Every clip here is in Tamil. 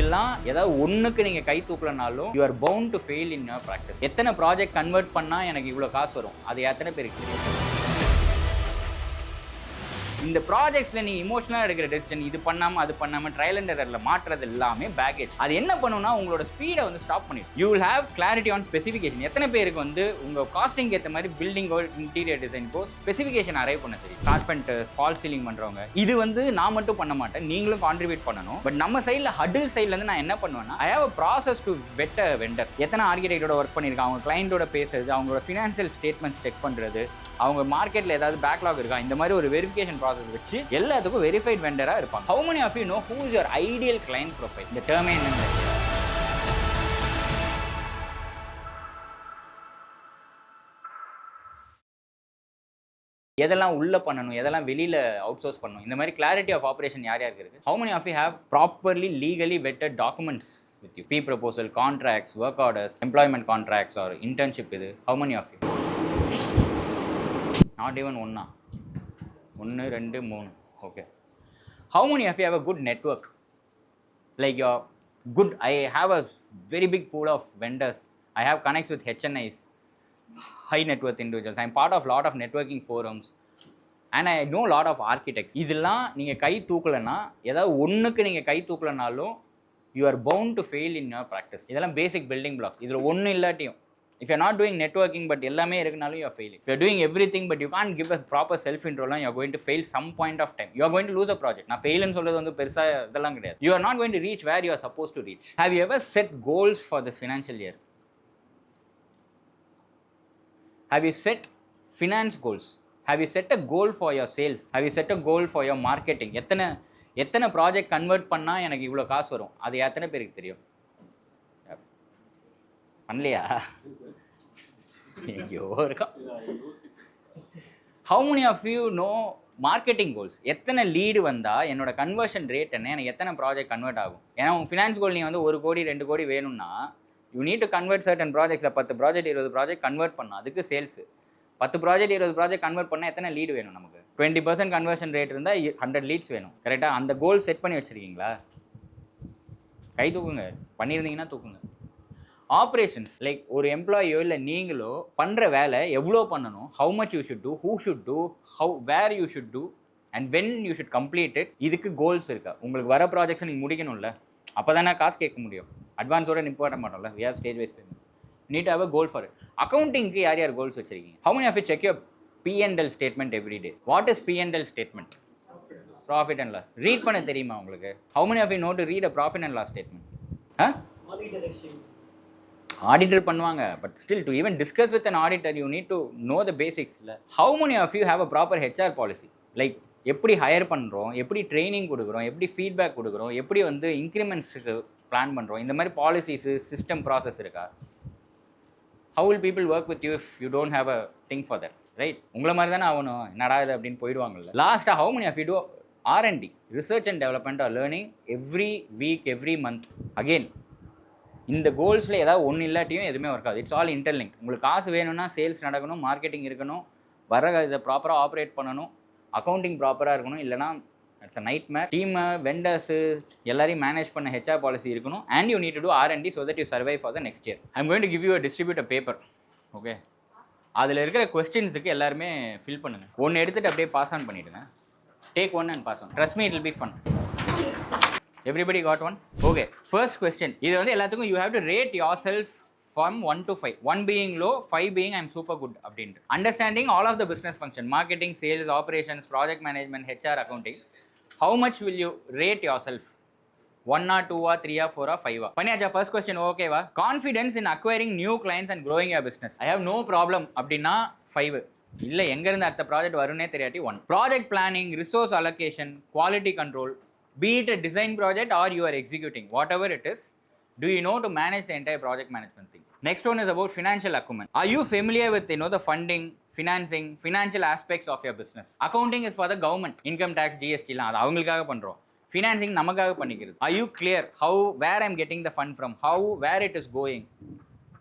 இதெல்லாம் ஏதாவது ஒன்றுக்கு நீங்கள் கை தூக்கலனாலும் you are bound to fail in your practice. எத்தனை ப்ராஜெக்ட் கன்வெர்ட் பண்ணால் எனக்கு இவ்வளோ காசு வரும், அது எத்தனை பேருக்கு தெரியும்? இந்த ப்ராஜெக்ட்ஸில் நீ இமோஷனலாக எடுக்கிற டெசிஷன், இது பண்ணாமல் அது பண்ணாமல் ட்ரையல் அண்ட் எரரில் மாற்றுறது எல்லாமே பேக்கேஜ். அது என்ன பண்ணுன்னா உங்களோட ஸ்பீடை வந்து ஸ்டாப் பண்ணிடும். You will have clarity on specification. எத்தனை பேருக்கு வந்து உங்கள் காஸ்டிங் ஏற்ற மாதிரி பில்டிங்கோ இன்டீரியர் டிசைனுக்கோ ஸ்பெசிஃபிகேஷன் அரைவ் பண்ண தெரியும். கார்பெண்டர்ஸ், ஃபால் சீலிங் பண்ணுறவங்க, இது வந்து நான் மட்டும் பண்ண மாட்டேன், நீங்களும் கான்ட்ரிபியூட் பண்ணணும். பட் நம்ம சைடில் ஹடில் சைட்லேருந்து நான் என்ன பண்ணுவேன்னா, ஐ have a process to wet a vendor. எத்தனை ஆர்கிடெக்டோட ஒர்க் பண்ணியிருக்காங்க, அவங்க கிளைண்டோட பேசுறது, அவங்களோட ஃபினான்ஷியல் ஸ்டேட்மெண்ட்ஸ் செக் பண்ணுறது, அவங்க மார்க்கெட்டில் ஏதாவது பேக்லாக் இருக்கா, இந்த மாதிரி ஒரு வெரிஃபிகேஷன் ப்ராசஸ் வச்சு எல்லாத்துக்கும் வெரிஃபைட் வெண்டராக இருப்பாங்க. How many of you know who is your ideal client profile? இந்த டேர்மே என்னன்னு எதெல்லாம் உள்ள பண்ணணும், எதெல்லாம் வெளியில அவுட் சோர்ஸ் பண்ணணும், இந்த மாதிரி கிளாரிட்டி ஆஃப் ஆப்ரேஷன் யார் யாருக்கு இருக்கு? How many of you have properly legally vetted documents with you? Fee proposal, contracts, work orders, employment contracts or internship இது? How many of you? Not even ஒன்னா, 1 2 3. Okay. How many of you have a good network? Like your good, I have a very big pool of vendors. I have connects with HNIs, high net worth individuals. I'm part of lot of networking forums and I know lot of architects. இதெல்லாம் நீங்கள் கை தூக்கலைன்னா, ஏதாவது ஒன்றுக்கு நீங்கள் கை தூக்கலைனாலும் you are bound to fail in your practice. இதெல்லாம் basic building blocks. இதில் ஒன்று இல்லாட்டியும், if you're not doing networking but எல்லாமே இருக்குனாலும் you're failing. If you're doing everything but you can't give a proper self intro, you're going to fail some point of time. You're going to lose a project. நான் fail ன்னு சொல்றது வந்து பெருசா இதெல்லாம் கிடையாது. You are not going to reach where you are supposed to reach. Have you ever set goals for this financial year? Have you set finance goals? Have you set a goal for your sales? Have you set a goal for your marketing? எத்தனை ப்ராஜெக்ட் கன்வெர்ட் பண்ணால் எனக்கு இவ்வளோ காசு வரும், அது எத்தனை பேருக்கு தெரியும்? பண்ணலையா? எங்கேயோ இருக்கா. How many of you know marketing goals? எத்தனை லீடு வந்தால் என்னோட கன்வர்ஷன் ரேட் என்ன, எனக்கு எத்தனை ப்ராஜெக்ட் கன்வெர்ட் ஆகும்? ஏன்னா உங்கள் ஃபினான்ஸ் கோல் நீங்கள் வந்து 1 கோடி 2 கோடி வேணும்னா you need to convert certain ப்ராஜெக்ட்ஸில் 10 ப்ராஜெக்ட் 20 ப்ராஜெக்ட் கன்வெர்ட் பண்ணணும். அதுக்கு சேல்ஸு 10 ப்ராஜெக்ட் 20 ப்ராஜெக்ட் கன்வெர்ட் பண்ணால் எத்தனை லீடு வேணும்? நமக்கு 20% கன்வர்ஷன் ரேட் இருந்தால் 100 லீட்ஸ் வேணும். கரெக்டாக அந்த கோல் செட் பண்ணி வச்சுருக்கீங்களா? கை தூக்குங்க, பண்ணியிருந்தீங்கன்னா தூக்குங்க. ஆப்ரேஷன்ஸ், லைக் ஒரு எம்ப்ளாயியோ இல்லை நீங்களோ பண்ணுற வேலை எவ்வளோ பண்ணணும், how much you should do, who should do, where you should do and when you should complete it. இதுக்கு கோல்ஸ் இருக்கா? உங்களுக்கு வர ப்ராஜெக்ட்ஸை நீங்கள் முடிக்கணும்ல, அப்போ தானே காசு கேட்க முடியும். அட்வான்ஸோட நிப்பாட்ட மாட்டோம்ல, we have stage wise payment. Need have a goal for it. அக்கௌண்டிங்க்கு யார் யார் கோல்ஸ் வச்சிருக்கீங்க? How many of you check your P&L statement every day? What is P&L statement? Profit and loss. Read பண்ண தெரியுமா உங்களுக்கு? How many of you know to read a profit and loss statement? Auditor பண்ணுவாங்க, but still to even discuss with an auditor you need to know the basics. இல்லை, ஹவு many of you have a proper HR policy? Like எப்படி ஹையர் பண்ணுறோம், எப்படி ட்ரைனிங் கொடுக்குறோம், எப்படி ஃபீட்பேக் கொடுக்குறோம், எப்படி வந்து இன்க்ரிமெண்ட்ஸுக்கு பிளான் பண்ணுறோம், இந்த மாதிரி பாலிசிஸு சிஸ்டம் ப்ராசஸ் இருக்கா? How will people work with you if you don't have a thing for that, right? உங்களை மாதிரி தானே ஆகணும், என்னடா இது அப்படின்னு போயிடுவாங்கல்ல. லாஸ்ட்டாக how many of you do R&D, research and development or learning every week, every month? Again, இந்த கோல்ஸில் ஏதாவது ஒன்று இல்லாட்டியும் எதுவுமே ஒர்க் ஆகுது. It's all interlink. உங்களுக்கு காசு வேணும்னா சேல்ஸ் நடக்கணும், மார்க்கெட்டிங் இருக்கணும், வர இதை ப்ராப்பராக ஆப்ரேட் பண்ணணும், அக்கௌண்டிங் ப்ராப்பராக இருக்கணும், இல்லைனா இட்ஸ் அ நைட் மேர். டீமை, வெண்டர்ஸு எல்லாரையும் மேனேஜ் பண்ண ஹெச்ஆர் பாலிசி இருக்கணும். And you need to do R&D so that you survive for the next year. I'm going to give you a distributor paper. Okay, அதில் இருக்கிற கொஸ்டின்ஸுக்கு எல்லாருமே ஃபில் பண்ணுங்கள். ஒன்று எடுத்துகிட்டு அப்படியே பாஸ் ஆன் பண்ணிவிடுங்க. Take one and pass on. Trust me, it will be fun. Everybody got one? Okay. First question. இது வந்து எல்லாத்துக்கும் you have to rate yourself from 1 to 5. 1 being low, 5 being I'm super good அப்படின்ட்டு. Understanding all of the business function, marketing, sales, operations, project management, HR, accounting. How much will you rate yourself? 1 or 2 or 3 or 4 or 5? பண்ணியாச்சா? ஃபர்ஸ்ட் கொஸ்டின் ஓகேவா? Confidence in acquiring new clients and growing your business. I have no problem அப்படின்னா 5. இல்லை, எங்கேருந்து அடுத்த ப்ராஜெக்ட் வரும்னே தெரியாட்டி 1. Project planning, resource allocation, quality control, be it a design project or you are executing, whatever it is, do you know to manage the entire project management thing? Next one is about financial acumen. Are you familiar with the funding, financing, financial aspects of your business? Accounting is for the government, income tax, GST லாம் அது அவங்களுக்காக பண்றோம். Financing நமக்காக பண்ணிக்கிறது. Are you clear where I'm getting the fund from, where it is going?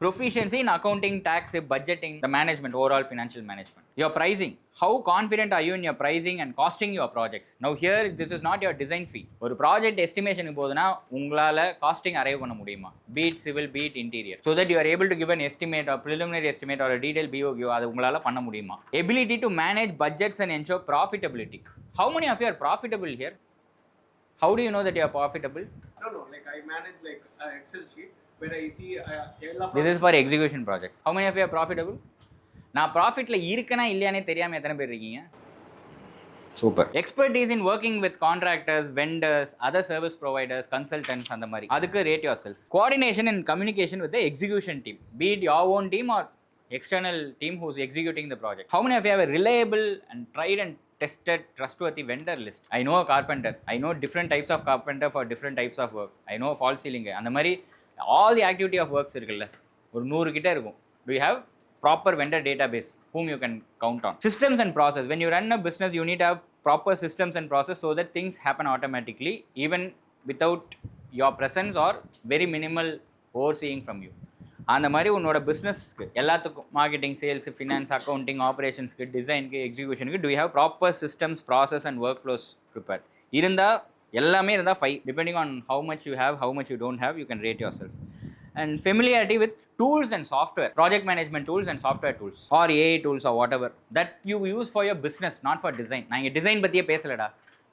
Proficiency in accounting, tax, budgeting, the management, overall financial management. Your pricing. How confident are you in your pricing and costing your projects? Now here, this is not your design fee. ஒரு project estimation போதுனா உங்களால costing arrive பண்ண முடியுமா? Be it civil, be it interior. So that you are able to give an estimate or preliminary estimate or a detailed BOQ, அது உங்களால பண்ண முடியுமா? Ability to manage budgets and ensure profitability. How many of you are profitable here? How do you know that you are profitable? No, like I manage like an Excel sheet where I see this is for execution projects. How many of you are profitable? நான் ப்ராஃபிட்ல இருக்கனா இல்லையானே தெரியாம எத்தனை பேர் இருக்கீங்க? Super. Expertise in working with contractors, vendors, other service providers, consultants, அந்த மாதிரி. அதுக்கு rate yourself. Coordination and communication with the execution team, be it your own team or external team who's executing the project. How many of you have a reliable and tried and tested trustworthy vendor list? I know a carpenter. I know different types of carpenter for different types of work. I know false ceiling. அந்த மாதிரி all the activity of works இருக்குல்ல, ஒரு 100 கிட்ட இருக்கும். Do you have proper vendor database whom you can count on? Systems and process. When you run a business, you need to have proper systems and process so that things happen automatically even without your presence or very minimal overseeing from you. அந்த மாதிரி உன்னோட பிஸ்னஸ்க்கு எல்லாத்துக்கும், மார்க்கெட்டிங், சேல்ஸ், ஃபினான்ஸ், அக்கௌண்டிங், ஆப்ரேஷன்ஸ்க்கு, டிசைனுக்கு, எக்ஸிக்யூஷனுக்கு, do you have proper systems, process and work flows prepare இருந்தால், எல்லாமே இருந்தால் 5, depending on how much you have, how much you don't have, you can rate yourself. And familiarity with tools and software, project management tools and software tools or AI tools or whatever that you use for your business, not for design. நான் இங்கே டிசைன் பற்றியே பேசலடா,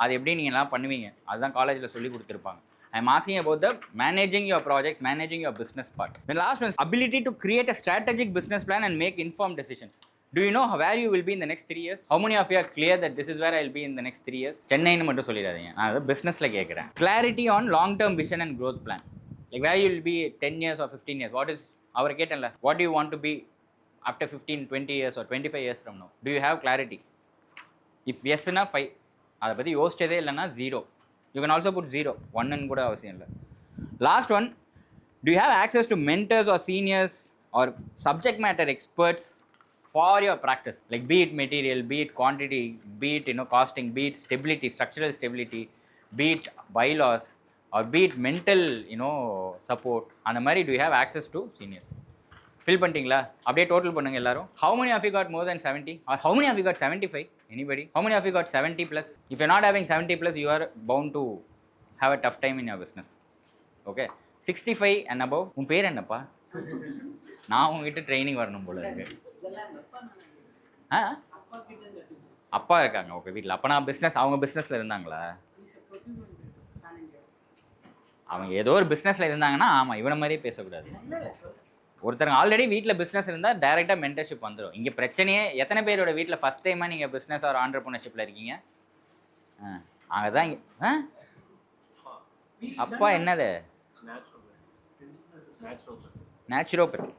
அது எப்படி நீங்கள் எல்லாம் பண்ணுவீங்க, அதுதான் காலேஜில் சொல்லி கொடுத்துருப்பாங்க. I'm asking about the managing your projects, managing your business part. The last one is ability to create a strategic business plan and make informed decisions. Do you know where you will be in the next 3 years? How many of you are clear that this is where I will be in the next 3 years? Chennai nu mattum sollidadinga, நான் businessல கேக்குறேன். Clarity on long term vision and growth plan. Like where you will be 10 years or 15 years. What is our கேட்டல? What do you want to be after 15, 20 years or 25 years from now? Do you have clarity? If yes na 5, அத பத்தி யோசிச்சதே இல்லனா 0. You can also put 0, 1 ன்னு கூட அவசியம் இல்லை. Last one, do you have access to mentors or seniors or subject matter experts for your practice? Like be it material, be it quantity, be it costing, be it stability, structural stability, be it bylaws or be it mental support. அந்த மாதிரி do you have access to seniors? Fill பண்ணிட்டீங்களா? அப்படியே டோட்டல் பண்ணுங்க எல்லாரும். How many of you got more than 70? Or how many of you got 75? Anybody? How many of you got 70 plus? If you're not having 70 plus, you are bound to have a tough time in your business. Okay? 65 and above. உன் பேர் என்னப்பா? நான் உங்ககிட்ட ட்ரைனிங் வரணும் போல இருக்கு. அப்பா இருக்காங்க. ஓகே, வீட்டில். அப்போ நான் பிஸ்னஸ், அவங்க பிஸ்னஸில் இருந்தாங்களா? அவங்க ஏதோ ஒரு பிஸ்னஸில் இருந்தாங்கன்னா ஆமாம், இவனை மாதிரியே பேசக்கூடாது. ஒருத்தருங்க ஆல்ரெடி வீட்டில் பிஸ்னஸ் இருந்தால் டைரெக்டாக மென்டர்ஷிப் வந்துடும். இங்கே பிரச்சனையே, எத்தனை பேரோட வீட்டில் ஃபஸ்ட் டைமாக நீங்கள் பிஸ்னஸ் ஆர் ஆண்டர்ப்ரனர்ஷிப்பில் இருக்கீங்க? அங்கே தான் இங்கே அப்பா என்னது? நேச்சுரோபதி,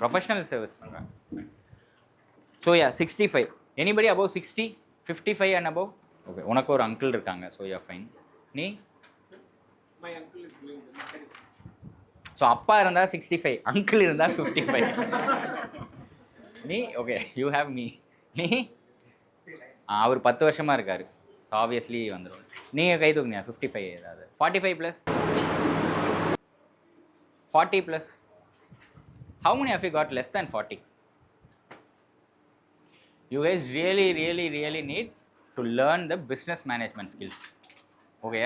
ப்ரொஃபஷனல் சர்வீஸ் பண்ணுறாங்க. So 65. Anybody above 60, 55 and above? Okay, உனக்கு ஒரு அங்கிள் இருக்காங்க. So fine. நீ? ஸோ அப்பா இருந்தால் 65, அங்கிள் இருந்தால் 55. நீ? Okay, you have me. நீ? அவர் 10 வருஷமாக இருக்கார். ஆப்வியஸ்லி வந்துடும். நீங்கள் கை தூக்குனியா? 55 ஏதாவது? 45 plus? 40 plus? How many of you got less than 40? You guys really need to learn the business management skills. Okay?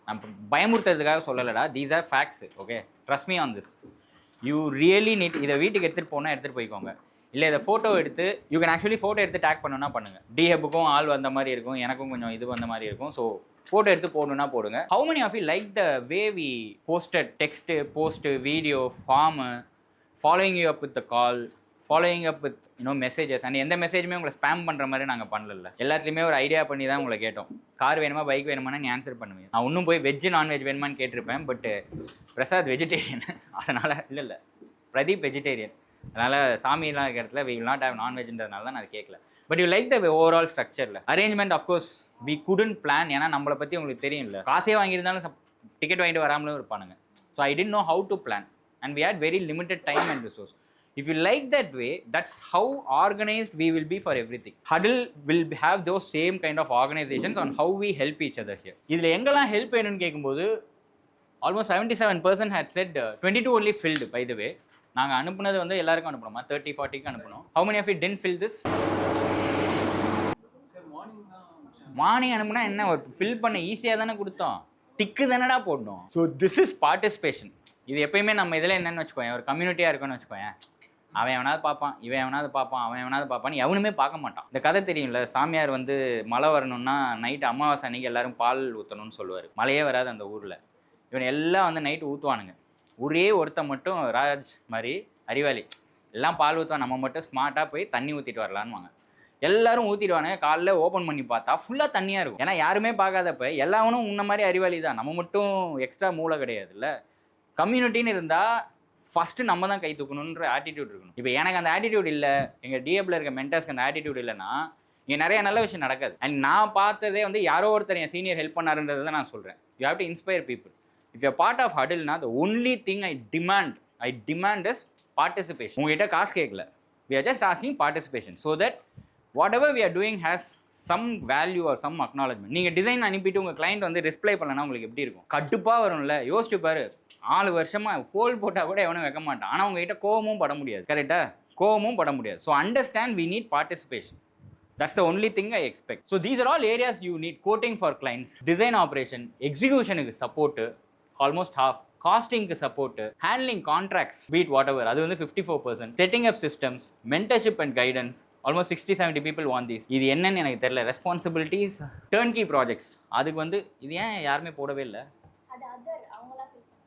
I'm பயமுறுத்துறதுக்காக சொல்லலடா. These are facts. Okay? Trust me on this. You really need, இதை வீட்டுக்கு எடுத்துகிட்டு போனால் எடுத்துகிட்டு போய்க்கோங்க. இல்லை இதை ஃபோட்டோ எடுத்து, யூ கேன் ஆக்சுவலி ஃபோட்டோ எடுத்து டேக் பண்ணணுன்னா பண்ணுங்கள். டிஹப்புக்கும் ஆள் வந்த மாதிரி இருக்கும், எனக்கும் கொஞ்சம் இது வந்த மாதிரி இருக்கும். ஸோ ஃபோட்டோ எடுத்து போடணுன்னா போடுங்க. How many of you like the way we posted text, post, video, form, following you up with the call, following up with messages, and எந்த மெசேஜுமே உங்களை ஸ்பேம் பண்ணுற மாதிரி நாங்கள் பண்ணல. எல்லாத்துலேயுமே ஒரு ஐடியா பண்ணி தான் உங்களை கேட்டோம். கார் வேணுமா, பைக் வேணுமானா நீ ஆன்சர் பண்ணுவீங்க. நான் இன்னும் போய் வெஜ்ஜு நான்வெஜ் வேணுமான்னு கேட்டிருப்பேன். பட் பிரசாத் வெஜிடேரியன், அதனால் இல்லை பிரதீப் வெஜிடேரியன், அதனால் சாமியெலாம் இருக்கிற இடத்துல வி வில் நாட் ஹேவ் நான்வெஜ்ன்றதுனால தான் நான் கேட்கல. But you like the overall ஸ்ட்ரக்சரில் arrangement. Of course we couldn't plan, ஏன்னா நம்மளை பற்றி உங்களுக்கு தெரியும்ல. காசே வாங்கியிருந்தாலும் டிக்கெட் வாங்கிட்டு வராமலும் இருப்பானுங்க. So I didn't know how to plan and we had very limited time and resource. If you like that way, that's how organized we will be for everything. Huddle will have those same kind of organizations on how we help each other here. இதில் எங்கெல்லாம் ஹெல்ப் வேணும்னு கேட்கும்போது almost 77% had said 22 only filled, by the way. நாங்கள் அனுப்புனது வந்து எல்லாருக்கும் அனுப்பணுமா 30-40க்கு அனுப்பணும். How many of you didn't fill this? Morning அனுப்புனா என்ன ஒரு ஃபில் பண்ண ஈஸியாக தானே கொடுத்தோம், டிக்கு தானடா போடணும். So this is participation. இது எப்பயுமே நம்ம இதில் என்னென்னு வச்சுக்கோங்க, ஒரு கம்யூனிட்டியாக இருக்குன்னு வச்சுக்கோங்க. அவன் எவனாவது பார்ப்பான், இவன் எவனாவது பார்ப்பான், அவன் எவனாவது பார்ப்பான், எவனுமே பார்க்க மாட்டான். இந்த கதை தெரியும்ல, சாமியார் வந்து மழை வரணும்னா நைட்டு அமாவாசை அன்னைக்கு எல்லாரும் பால் ஊற்றணும்னு சொல்லுவார். மழையே வராது அந்த ஊரில். இவன் எல்லாம் வந்து நைட்டு ஊற்றுவானுங்க. ஒரே ஒருத்தன் மட்டும் ராஜ் மாதிரி அறிவாளி, எல்லாம் பால் ஊற்றுவான், நம்ம மட்டும் ஸ்மார்ட்டாக போய் தண்ணி ஊற்றிட்டு வரலான்வாங்க. எல்லாரும் ஊற்றிடுவானுங்க. காலைல ஓப்பன் பண்ணி பார்த்தா ஃபுல்லாக தண்ணியாக இருக்கும். ஏன்னா யாருமே பார்க்காதப்ப எல்லாவனும் உன்ன மாதிரி அறிவாளி தான், நம்ம மட்டும் எக்ஸ்ட்ரா மூளை கிடையாதுல்ல. கம்யூனிட்டின்னு இருந்தால் ஃபஸ்ட்டு நம்ம தான் கை தூக்கணுன்ற ஆட்டிடியூட் இருக்கணும். இப்போ எனக்கு அந்த ஆட்டிடியூட் இல்லை, எங்கள் டிஎப்பில் இருக்க மென்டர்ஸ்க்கு அந்த ஆட்டிடியூட் இல்லைன்னா இங்கே நிறைய நல்ல விஷயம் நடக்காது. அண்ட் நான் பார்த்ததே வந்து யாரோ ஒருத்தர் என் சீனியர் ஹெல்ப் பண்ணாருன்றதை தான் நான் சொல்கிறேன். You have to inspire people. If you part of ஹடில்னா the only thing I demand is participation. உங்ககிட்ட காசு கேட்கல, we are just asking participation so that whatever we are doing has some value or some acknowledgement. நீங்கள் டிசைன் அனுப்பிட்டு உங்கள் கிளைண்ட் வந்து டிஸ்பிளே பண்ணலன்னா உங்களுக்கு எப்படி இருக்கும்? கடுப்பாக வரும்ல. யோசிச்சு பாரு, 4 வருஷமாக கோல் போட்டால் கூட எவனும் வைக்க மாட்டான். ஆனால் உங்ககிட்ட கோவமும் பட முடியாது. கரெக்டாக? கோவமும் பட முடியாது. So understand we need participation. That's the only thing I expect. So these are all areas you need. Quoting for clients, design operation, executionக்கு support almost half, காஸ்டிங்க்கு support, handling contracts, be it whatever, அது வந்து 54%, setting up systems, mentorship and guidance, almost 60-70 people want this. இது என்னன்னு எனக்கு தெரியல. ரெஸ்பான்சிபிலிட்டிஸ், டர்ன்கி ப்ராஜெக்ட்ஸ், அதுக்கு வந்து இது ஏன் யாருமே போடவே இல்லை?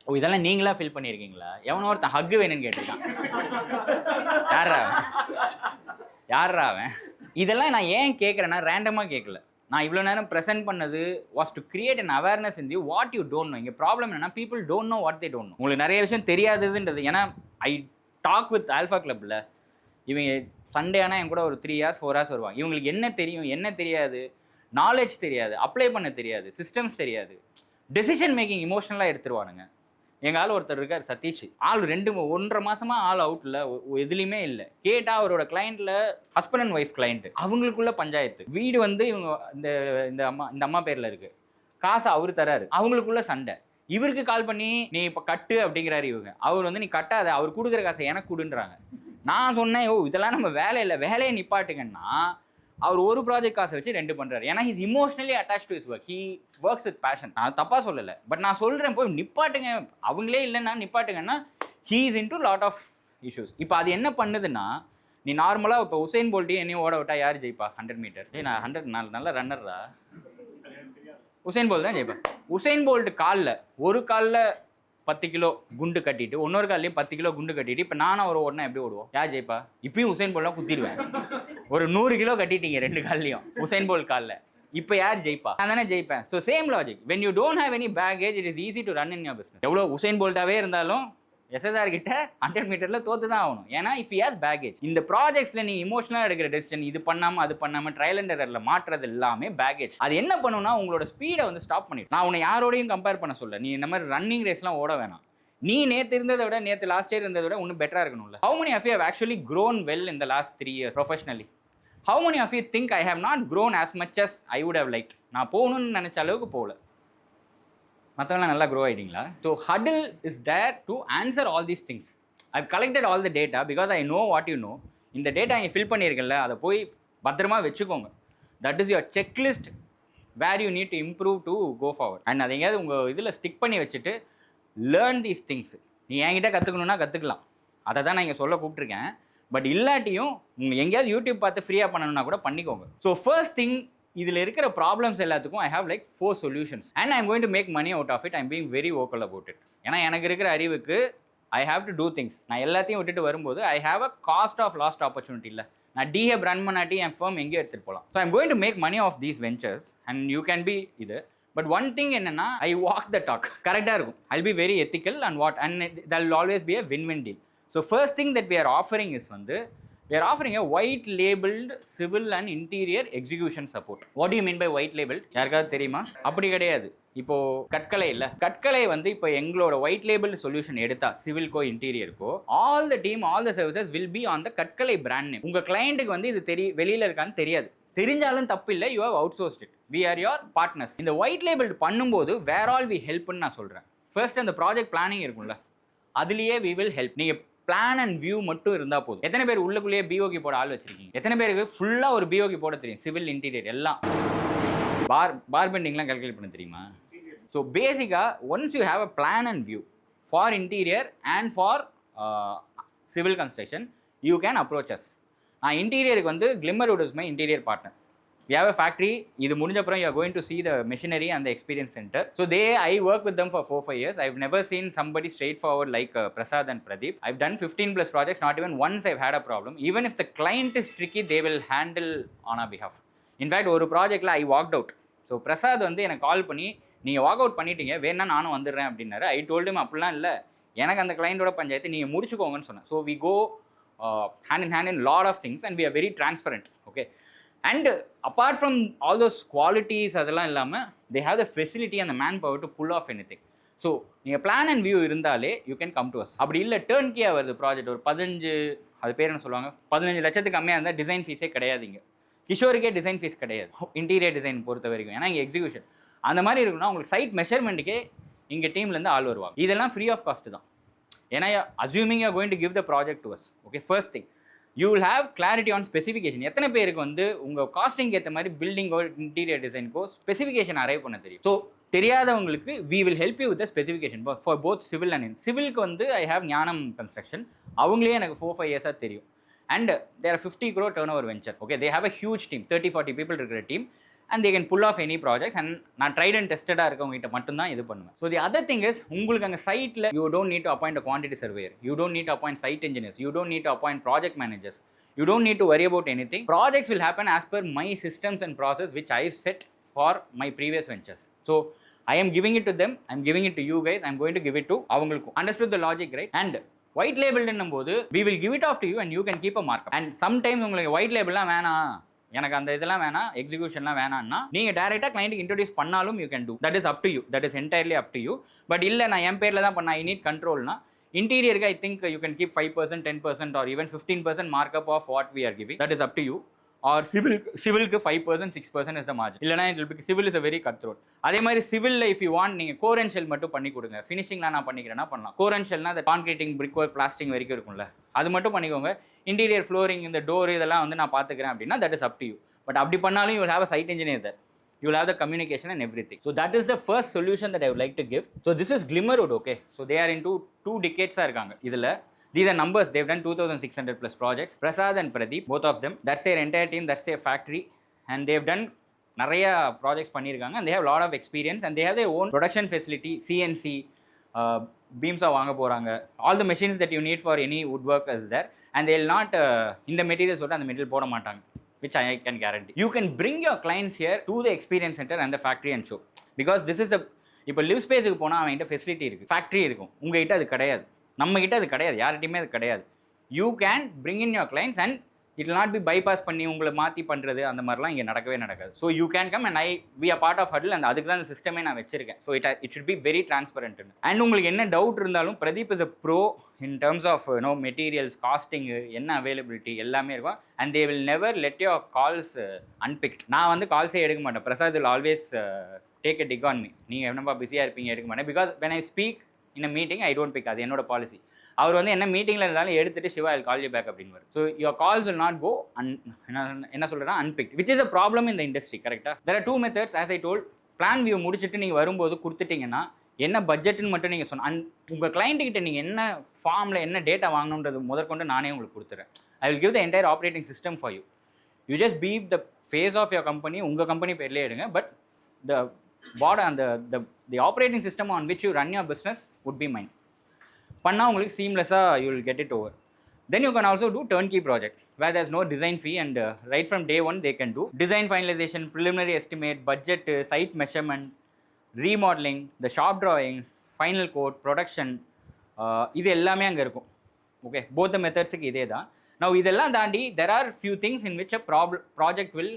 ஓ, இதெல்லாம் நீங்களா ஃபில் பண்ணியிருக்கீங்களா? எவனோ ஒருத்தன் ஹக்கு வேணும்னு கேட்டிருக்கான். யாரா அவன்? இதெல்லாம் நான் ஏன் கேட்குறேன்னா ரேண்டமாக கேட்கல. நான் இவ்வளோ நேரம் ப்ரெசென்ட் பண்ணது was to create an awareness in you what you don't know. இங்கே ப்ராப்ளம் என்னன்னா people don't know what they don't know. உங்களுக்கு நிறைய விஷயம் தெரியாததுன்றது. ஏன்னா ஐ டாக் வித் ஆல்ஃபா கிளப்பில் இவங்க சண்டே ஆனால் என் கூட ஒரு 3 hours 4 hours வருவாங்க. இவங்களுக்கு என்ன தெரியும், என்ன தெரியாது, நாலேஜ் தெரியாது, அப்ளை பண்ண தெரியாது, சிஸ்டம்ஸ் தெரியாது, டெசிஷன் மேக்கிங் இமோஷனலாக எடுத்துருவானுங்க. எங்கள் ஆள் ஒருத்தர் இருக்கார் சதீஷ், ஆள் 1.5 மாதமாக ஆள் அவுட்டில் எதுலேயுமே இல்லை. கேட்டால் அவரோட கிளைண்ட்டில் ஹஸ்பண்ட் அண்ட் ஒய்ஃப் கிளைண்ட்டு, அவங்களுக்குள்ள பஞ்சாயத்து. வீடு வந்து இவங்க இந்த அம்மா பேரில் இருக்குது, காசு அவர் தராரு, அவங்களுக்குள்ள சண்டை. இவருக்கு கால் பண்ணி நீ இப்போ கட்டு அப்படிங்கிறாரு இவங்க. அவர் வந்து நீ கட்டாத, அவர் கொடுக்குற காசை எனக்கு கொடுன்றாங்க. நான் சொன்னேன், ஓ இதெல்லாம் நம்ம வேலை இல்லை, வேலையை நிப்பாட்டுங்கன்னா அவர் ஒரு ப்ராஜெக்ட் காசை வச்சு 2 பண்ணுறாரு. ஏன்னா he's emotionally attach to his work, he works with fashion. நான் தப்பாக சொல்லலை, பட் நான் சொல்கிறேன் போய் நிப்பாட்டுங்க, அவங்களே இல்லைன்னா நிப்பாட்டுங்கன்னா he is into lot of issues. இப்போ அது என்ன பண்ணுதுன்னா, நீ நார்மலாக இப்போ உசைன் போல்ட்டையும் என்னையும் ஓட விட்டா யார் ஜெயிப்பா? 100 மீட்டர். நான் 100 நல்ல ரன்னர்ரா, உசைன் போல்ட் தான் ஜெயிப்பேன். உசைன் போல்ட் ஒரு காலில் 10 கிலோ குண்டு கட்டிட்டு, இன்னொரு காலையும் 10 கிலோ குண்டு கட்டிட்டு, இப்போ நானும் ஒரு ஓடனா எப்படி ஓடுவோம்? யார் ஜெயிப்பா? இப்பயும் உசைன் போல்ட்லாம் குத்திடுவேன். ஒரு 100 கிலோ கட்டிட்டீங்க 2 கால்லையும் உசைன் போல்ட் காலில், இப்போ யார் ஜெயிப்பா? நான் தானே ஜெயிப்பேன். So same logic, when you don't have any baggage it is easy to run in your business. எவ்வளோ உசைன் போல்ட்டாகவே இருந்தாலும் SSR கிட்ட 100 மீட்டரில் தோற்று தான் ஆகணும். ஏன்னா இஃப் யூ ஹேஸ் பேகேஜ். இந்த ப்ராஜெக்ட்ஸில் நீ இமோஷனலாக எடுக்கிற டெசிஷன், இது பண்ணாமல் அது பண்ணாமல் ட்ரையல் அண்ட் எரரில் மாற்றுறது எல்லாமே பேகேஜ். அது என்ன பண்ணுன்னா உங்களோட ஸ்பீடை வந்து ஸ்டாப் பண்ணிடும். நான் உன்னை யாரோடையும் கம்பேர் பண்ண சொல்ல, நீ இந்த மாதிரி ரன்னிங் ரேஸ்லாம் ஓட வேணாம். நீ நேற்று இருந்ததை விட, நேற்று லாஸ்ட் இயர் இருந்ததை விட இன்னும் பெட்டராக இருக்கணும்ல. How many of you have actually grown well in the last 3 years professionally? How many of you think I have not grown as much as I would have liked? நான் போகணும்னு நினச்ச அளவுக்கு போகல. மற்றவங்களாம் நல்லா க்ரோ ஆகிட்டீங்களா? So Huddle is there to answer all these things. I've collected all the data because I know what you know. இந்த டேட்டா இங்கே ஃபில் பண்ணியிருக்கல, அதை போய் பத்திரமா வச்சுக்கோங்க. That is your checklist where you need to improve to go forward. And அதை எங்கேயாவது உங்கள் இதில் ஸ்டிக் பண்ணி வச்சுட்டு லேர்ன் தீஸ் திங்ஸ். நீ என்கிட்ட கற்றுக்கணுன்னா கற்றுக்கலாம், அதை தான் நான் இங்கே சொல்ல கூப்பிட்ருக்கேன். பட் இல்லாட்டியும் நீங்கள் எங்கேயாவது யூடியூப் பார்த்து ஃப்ரீயாக பண்ணணும்னா கூட பண்ணிக்கோங்க. ஸோ ஃபர்ஸ்ட் திங், இதில் இருக்கிற ப்ராப்ளம்ஸ் எல்லாத்துக்கும் I have like 4 solutions and I am going to make money out of it. I'm being very vocal about it. ஏன்னா எனக்கு இருக்கிற அறிவுக்கு I have to do things. நான் எல்லாத்தையும் விட்டுட்டு வரும்போது I have a cost of lost opportunity. இல்லை, நான் டிஹெப் ரன் பண்ணாட்டி என் ஃபர்ம் எங்கேயும் எடுத்துகிட்டு போகலாம். So I'm going to make money of these ventures and you can be இது. பட் ஒன் திங் என்னன்னா, ஐ வாக் த டாக். கரெக்டாக இருக்கும். I'll be very ethical and what and that will always be a win win deal. So first thing that we are offering is we are offering a white labeled civil and interior execution support. What do you mean by white labeled? யாருக்காவது தெரியுமா? அப்படி கிடையாது. இப்போ கற்கலை இல்லை, கற்கலை வந்து இப்போ எங்களோட ஒயிட் லேபிள் சொல்யூஷன் எடுத்தா சிவில்கோ இன்டீரியருக்கோ all the team all the services will be on the கற்கலை பிராண்ட் நேம். உங்கள் கிளைண்ட்டுக்கு வந்து இது வெளியில் இருக்கான்னு தெரியாது, தெரிஞ்சாலும் தப்பு இல்லை, you have outsourced it, we are your partners. இந்த ஒயிட் லேபிள் பண்ணும்போது வேர் ஆல் வி ஹெல்ப்னு நான் சொல்கிறேன். ஃபர்ஸ்ட் அந்த ப்ராஜெக்ட் பிளானிங் இருக்கும்ல, அதுலேயே வி வில் ஹெல்ப். நீங்கள் பிளான் அண்ட் வியூ மட்டும் இருந்தால் போதும். எத்தனை பேர் உள்ளுக்குள்ளேயே பிஓகி போட ஆள் வச்சிருக்கீங்க? எத்தனை பேருக்கு ஃபுல்லாக ஒரு பிஓகி போட தெரியும்? சிவில், இன்டீரியர் எல்லாம். பார் பெண்டிங்லாம் கால்குலேட் பண்ண தெரியுமா? ஸோ பேசிக்காக once you have a plan and view for interior and for civil construction, you can approach us. நான் இன்டீரியருக்கு வந்து Glimmerwood is my interior partner. We have a factory. இது முடிஞ்ச அப்புறம் you are going to see the machinery and the experience center. So I work with them for 4-5 years. I've never seen somebody straightforward like Prasad and Pradeep. I've done 15 plus projects. Not even once I've had a problem. Even if the client is tricky, they will handle on our behalf. In fact, ஒரு ப்ராஜெக்டில் I walked out. So Prasad வந்து எனக்கு கால் பண்ணி நீங்கள் வாக் அவுட் பண்ணிட்டீங்க, வேணா நானும் வந்துடுறேன் அப்படின்னாரு. ஐ டோல்ட் ஹிம் அப்படிலாம் இல்லை, எனக்கு அந்த கிளைண்டோட பஞ்சாயத்து நீங்கள் முடிச்சுக்கோங்கன்னு சொன்னேன். So we go hand in hand in lot of things and we are very transparent. Okay, and apart from all those qualities அதெல்லாம் இல்லாமல் they have the facility and the manpower to pull off anything. So நீங்கள் பிளான் அண்ட் வியூ இருந்தாலே you can come to us. அப்படி இல்லை டேர்ன் கேயாக வருது ப்ராஜெக்ட், ஒரு 15 அது பேர் என்ன சொல்லுவாங்க, 15 லட்சத்துக்கு கம்மியாக இருந்தால் டிசைன் ஃபீஸே கிடையாதுங்க. கிஷோருக்கே டிசைன் ஃபீஸ் கிடையாது இன்டீரியர் டிசைன் பொறுத்த வரைக்கும். ஏன்னா இங்கே எக்ஸிக்யூஷன் அந்த மாதிரி இருக்குன்னா உங்களுக்கு சைட் மெஷர்மெண்ட்டுக்கே இங்கே டீம்லேருந்து ஆள் வருவாங்க. இதெல்லாம் ஃப்ரீ ஆஃப் காஸ்ட் தான். ஏன்னா assuming you are going to give the project to us. Okay, first thing you will have clarity on specification. எத்தனை பேருக்கு வந்து உங்கள் காஸ்டிங்க்கு ஏற்ற மாதிரி பில்டிங்கோ இன்டீரியர் டிசைனுக்கோ ஸ்பெசிஃபிகேஷன் அரைவ் பண்ண தெரியும்? ஸோ தெரியாதவங்களுக்கு we will help you with the specification for both civil and சிவிலுக்கு வந்து ஐ ஹேவ் ஞானம் கன்ஸ்ட்ரக்ஷன், அவங்களே எனக்கு 4-5 இயர்ஸாக தெரியும். And there 50 crore turnover venture. Okay, they have a huge team, 30-40 people இருக்கிற team, and they can pull off any projects. And நான் ட்ரைட் அண்ட் டெஸ்டடாக இருக்கவங்ககிட்ட மட்டும்தான் இது பண்ணுவேன். So the other thing is, உங்களுக்கு அங்கே சைட்டில் you don't need to appoint a quantity surveyor, you don't need to appoint site engineers, you don't need to appoint project managers, you don't need to worry about anything. Projects will happen as per my systems and process which I've set for my previous ventures. So I am giving it to them, I'm giving it to you guys, I'm going to give it to avangalku. Understood the logic, right? And white labeled என்னும்போது we will give it off to you and you can keep a markup. And sometimes உங்களுக்கு white labelலாம் வேணாம், எனக்கு அந்த இதெல்லாம் வேணாம், எக்ஸிக்யூஷன்லாம் வேணாம்னா நீங்கள் டேரெக்டாக கிளைண்ட்டுக்கு இன்ட்ரோடியூஸ் பண்ணாலும் you can do. That is up to you, that is entirely up to you. But இல்லை நான் என் பேரில் தான் பண்ண, ஐ நீட் கண்ட்ரோல்னா இன்டீரியருக்கு I think you can keep 5%, 10% or even 15% markup of what we are giving. That is up to you. Or சிவிலுக்கு 5%, 6% is the margin. இல்லைனா civil is a very cutthroat. அதே மாதிரி சிவிலில் இஃப் யூ வாண்ட் நீங்கள் கோர் அண்ட் ஷெல் மட்டும் பண்ணி கொடுங்க, ஃபினிஷிங்லாம் நான் பண்ணிக்கிறேன்னா பண்ணலாம். கோர் அண்ட் ஷெல்னா அந்த கான்கிரீட்டிங், பிரிக் ஒர்க், பிளாஸ்டிங் வரைக்கும் இருக்கும்ல, அது மட்டும் பண்ணிக்கோங்க. இன்டீரியர் ஃப்ளோரிங், இந்த டோர் இதெல்லாம் வந்து நான் பார்த்துக்கிறேன் அப்படின்னா that is up to you. But அப்படி பண்ணாலும் you will have a site engineer that. You will have the communication and everything. So that is the first solution that I would like to give. So this is Glimmerwood, okay? So they are into 2 decades irukanga idhula. These are numbers. They've done 2,600 plus projects. Prasad and Pradeep, both of them. That's their entire team. That's their factory. And they've done நிறைய projects பண்ணியிருக்காங்க. And they have a lot of experience. And they have their own production facility, CNC, beams வாங்க போகிறாங்க. All the machines that you need for any woodwork is there. And they will not, இந்த மெட்டீரியல் சொல்லிட்டு அந்த மெட்டீரியல் போட மாட்டாங்க. Which I can guarantee. You can bring your clients here to the experience center and the factory and show. Because this is a, இப்போ லிவ் ஸ்பேஸுக்கு போனால் அவன்கிட்ட ஃபெசிலிட்டி இருக்குது, ஃபேக்ட்ரி இருக்கும், உங்ககிட்ட அது கிடையாது, நம்மகிட்ட அது கிடையாது, யார்கிட்டையுமே அது கிடையாது. You can bring in your clients and it will not be bypass பண்ணி உங்களை மாற்றி பண்ணுறது அந்த மாதிரிலாம் இங்கே நடக்கவே நடக்காது. So you can come and we are part of Huddle, and அதுக்கு தான் அந்த சிஸ்டமே நான் வச்சிருக்கேன். So it should be very transparent. And உங்களுக்கு என்ன டவுட் இருந்தாலும் Pradeep is a pro in terms of materials, costing, என்ன அவைலபிலிட்டி எல்லாமே இருக்கும். And they will never let your calls unpicked. நான் வந்து கால்ஸே எடுக்க மாட்டேன். Prasad will always take a dig on me. நீங்கள் என்னப்பா பிஸியாக இருப்பீங்க, எடுக்க மாட்டேன். Because when I speak in a meeting I don't pick. அது என்னோட பாலிசி. அவர் வந்து என்ன மீட்டிங்கில் இருந்தாலும் எடுத்துகிட்டு Shiva I call you back அப்படின்னு. So your calls will not go என்ன சொல்கிறேன்னா unpicked, which is a problem in the industry. கரெக்டாக there are 2 methods. As I told, plan view முடிச்சுட்டு நீங்கள் வரும்போது கொடுத்துட்டிங்கன்னா என்ன பட்ஜெட்டுன்னு மட்டும் நீங்கள் உங்கள் கிளைண்ட்டுக்கிட்ட நீங்கள் என்ன ஃபார்மில் என்ன டேட்டா வாங்கணுன்றது முதற்கொண்டு நானே உங்களுக்கு கொடுத்துறேன். I will give the entire operating system for you. You just be the face of your company, உங்கள் கம்பெனி பேர்லேயே எடுங்க. But the operating system on which you run your business would be mine. பண்ணால் உங்களுக்கு சீம்லெஸ்ஸாக you will get it over. Then you can also do turnkey project where there's no design fee, and right from day one they can do design finalization, preliminary estimate, budget, site measurement, remodeling, the shop drawings, final quote, production. இது எல்லாமே அங்கே இருக்கும். ஓகே, both the methodsக்கு இதே தான். Now இதெல்லாம் தாண்டி there are few things in which a project will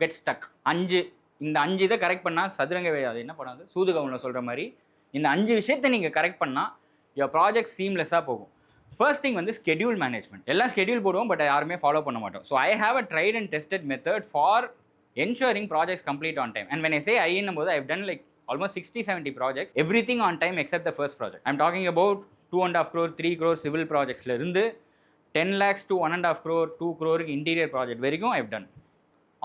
get stuck. இந்த 5 இதை கரெக்ட் பண்ணால் சதுரங்க அது என்ன பண்ணாது, சூதுகவுனில் சொல்கிற மாதிரி இந்த 5 விஷயத்தை நீங்கள் கரெக்ட் பண்ணால் your project seamless-ஆக போகும். ஃபர்ஸ்ட் திங் வந்து ஸ்கெடியூல் மேனேஜ்மெண்ட். எல்லாம் ஸ்கெடியூல் போடுவோம், பட் யாருமே ஃபாலோ பண்ண மாட்டோம். So I have a tried and tested method for ensuring projects complete on time. And when I say I என்னும் போது I've done like almost 60-70 projects, everything on time except the first project. I'm talking about 2.5 crore 3 crore civil projectsல இருந்து 10 lakhs to 1.5 crore 2 crore interior project வரைக்கும் I've done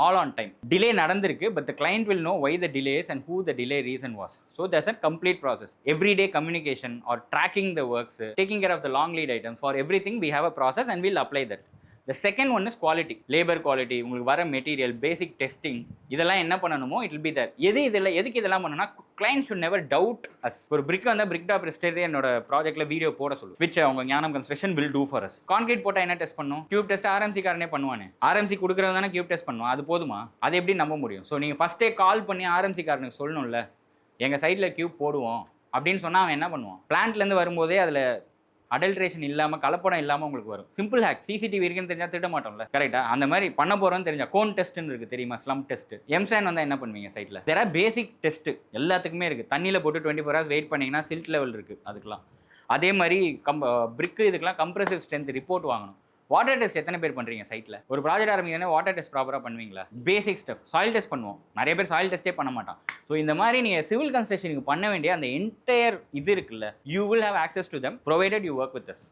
all on time. Delay நடந்திருக்கு, but the client will know why the delay is and who the delay reason was. So there's a complete process. Everyday communication or tracking the works, taking care of the long lead items, for everything we have a process and we'll apply that. The second one is quality, labor quality, உங்களுக்கு வர மெட்டீரியல், பேசிக் டெஸ்டிங், இதெல்லாம் என்ன பண்ணணுமோ இட் வில் பி தேர். எதுக்கு இதெல்லாம் பண்ணணும்னா client should never doubt us. ஒரு பிரிக் வந்தால் பிரிக் டாப் ரெஸ்டே என்னோட ப்ராஜெக்ட்ல வீடியோ போட சொல்லு, விச் அவங்க Gnanam construction will do for us. Concrete போட்டால் என்ன டெஸ்ட் பண்ணும்? கியூப் டெஸ்ட் ஆர்எம்சி காரனே பண்ணுவானே. ஆர்எம்சி கொடுக்குறது தானே கியூப் டெஸ்ட் பண்ணுவான், அது போதுமா? அது எப்படி நம்ப முடியும்? ஸோ நீங்கள் ஃபஸ்ட்டே கால் பண்ணி ஆர்எம்சி காரனுக்கு சொல்லணும்ல, எங்கள் சைடில் கியூப் போடுவோம் அப்படின்னு சொன்னால் அவன் என்ன பண்ணுவான்? பிளான்ட்லேருந்து வரும்போதே அதில் அடல்ட்ரேஷன் இல்லாமல் கலப்படம் இல்லாமல் உங்களுக்கு வரும். Simple hack. சிசிடிவி இருக்குன்னு தெரிஞ்சால் திட்ட மாட்டோம்ல, கரெக்டாக? அந்த மாதிரி பண்ண போகிறோன்னு தெரிஞ்சா கோன் டெஸ்ட்னு இருக்குது தெரியுமா? Slum test. எம்சான் வந்தால் என்ன பண்ணுவீங்க சைட்டில்? தெர் ஆர் பேசிக் டெஸ்ட்டு எல்லாத்துக்குமே இருக்குது. தண்ணியில் போட்டு 24 hours வெயிட் பண்ணிங்கன்னா சில்ட் லெவல் இருக்குது அதுக்கெலாம். அதே மாதிரி பிரிக்கு இதுக்கெலாம் கம்ப்ரசிவ் ஸ்ட்ரென்த் ரிப்போர்ட் வாங்கணும். வாட்டர் டெஸ்ட் எத்தனை பேர் பண்ணுறீங்க சைட்டில்? ஒரு ப்ராஜெக்ட் ஆரம்பிங்கன்னா வாட்டர் டெஸ்ட் ப்ராப்பராக பண்ணுவீங்களா? பேசிக் ஸ்டெப். சாயில் டெஸ்ட் பண்ணுவோம், நிறைய பேர் சாயில் டெஸ்ட்டே பண்ண மாட்டான். ஸோ இந்த மாதிரி நீங்கள் சிவில் கன்ஸ்ட்ரக்ஷனுக்கு பண்ண வேண்டிய அந்த என்டையர் இது இருக்குல்ல, you will have access to them provided you work with us.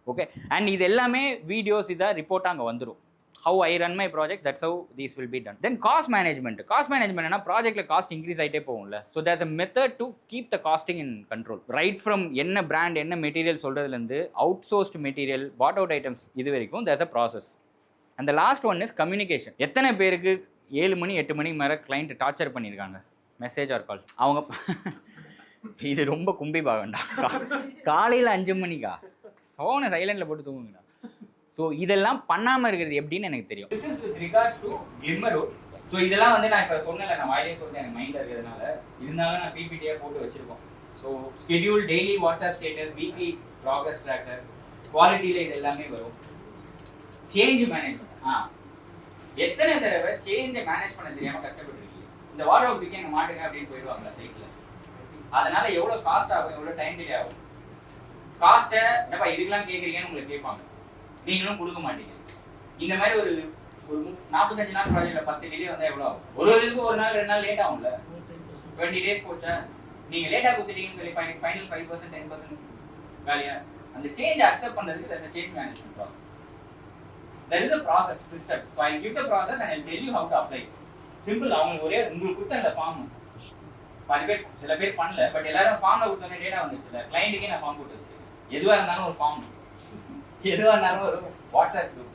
Okay, and இது எல்லாமே வீடியோஸ் இதாக ரிப்போர்ட்டாக அங்கே வந்துடும். How I run my projects, that's how these will be done. Then cost management. Cost management na project la cost increase aite povumla. So there's a method to keep the costing in control. Right from enna brand enna material solradhula irundhu outsourced material bought out items idu varaikkum there's a process. And the last one is communication. எத்தனை பேருக்கு 7 மணி 8 மணிக்கு மேலே கிளைண்ட் டார்ச்சர் பண்ணியிருக்காங்க, மெசேஜ் ஆர் கால். அவங்க இது ரொம்ப கும்பி பாகண்டா, காலையில் 5 மணிக்கா ஃபோனை சைலண்டில் போட்டு தூங்குங்கடா. ஸோ இதெல்லாம் பண்ணாமல் இருக்கிறது எப்படின்னு எனக்கு தெரியும். This is with regards to glimmer road. So இதெல்லாம் வந்து நான் இப்போ சொன்னல, நான் வாயிலே சொல்லிட்டேன், எனக்கு மைண்டில் இருக்கிறதுனால. இருந்தாலும் நான் பிபிடியாக போட்டு வச்சுருக்கோம். So schedule, daily WhatsApp status, weekly progress tracker, குவாலிட்டியில் இது எல்லாமே வரும். Change management. எத்தனை தடவை சேஞ்சை மேனேஜ் பண்ண தெரியாமல் கஷ்டப்பட்டுருக்கீங்க? இந்த வார்ட்ரோப் பிக்கே எங்கள் மாட்டுங்க அப்படின்னு போயிடுவாங்களா சைக்கிள்? அதனால எவ்வளோ காஸ்ட் ஆகும், எவ்வளோ டைம் டிலே ஆகும்? காஸ்ட்டை என்னப்பா இதுக்கெல்லாம் கேட்குறீங்கன்னு உங்களுக்கு கேட்பாங்க, நீங்களும் கொடுக்க மாட்டீங்க. இந்த மாதிரி ஒரு 45 நாள் ப்ராஜெக்ட்ல 10 டிலே வந்தால் எவ்வளோ ஆகும்? ஒரு இதுக்கு ஒரு நாள் 2 நாள் லேட் ஆகும்ல. 20 days போச்சா, நீங்கள் லேட்டாக கொடுத்துட்டீங்கன்னு சொல்லி ஃபைனல் 5% 10% காலியா? அந்த சேஞ்ச் அக்செப்ட் பண்ணுறதுக்கு there's a change management process. There is a process system. So I'll give the process and I'll tell you how to apply. Simple. அவங்களுக்கு ஒரே உங்களுக்கு கொடுத்த அந்த ஃபார்ம் பாதி பேர் சில பேர் பண்ணல, பட் எல்லாரும் ஃபார்மில் கொடுத்தோன்னே டேட்டா வந்துச்சுல. கிளைண்ட்டுக்கே நான் ஃபார்ம் போட்டு வச்சிருக்கேன். எதுவாக இருந்தாலும் ஒரு ஃபார்ம், எதுவாக இருந்தாலும் ஒரு வாட்ஸ்அப் குரூப்.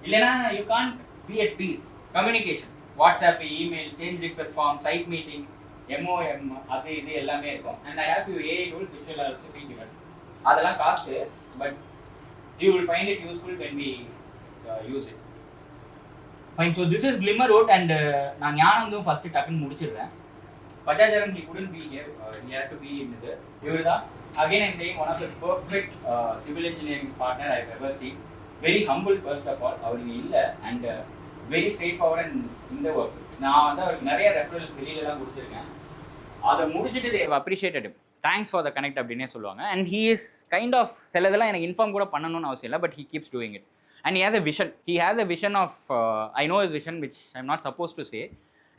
இல்லைன்னா you can't be at peace. Communication, WhatsApp, email, change request form, side meeting, MOM, அது இது எல்லாமே இருக்கும். And I have few AI tools which will also be given. அதெல்லாம் cost, but you will find it useful when we use it. Fine. So this is Glimmer Road and நான் ஞானந்தும் ஃபர்ஸ்ட் டக்குன்னு முடிச்சிடுறேன். பட்டாச்சாரம் he couldn't be here. He had to be in the இவர்தான். Again I'm saying one of the perfect civil engineering partner I've ever seen. Very humble first of all. அவருக்கு இல்லை and very straightforward and in the work. நான் வந்து அவருக்கு நிறைய ரெஃபரன்ஸ் வெளியிலலாம் கொடுத்துருக்கேன். அதை முடிச்சுட்டு they have appreciated him. Thanks for the connect அப்படின்னே சொல்லுவாங்க. And he is kind of சிலதெல்லாம் எனக்கு இன்ஃபார்ம் கூட பண்ணணும்னு அவசியம் இல்லை, but he keeps doing it. And he has a vision. He has a vision of I know his vision which I am not suppose to say.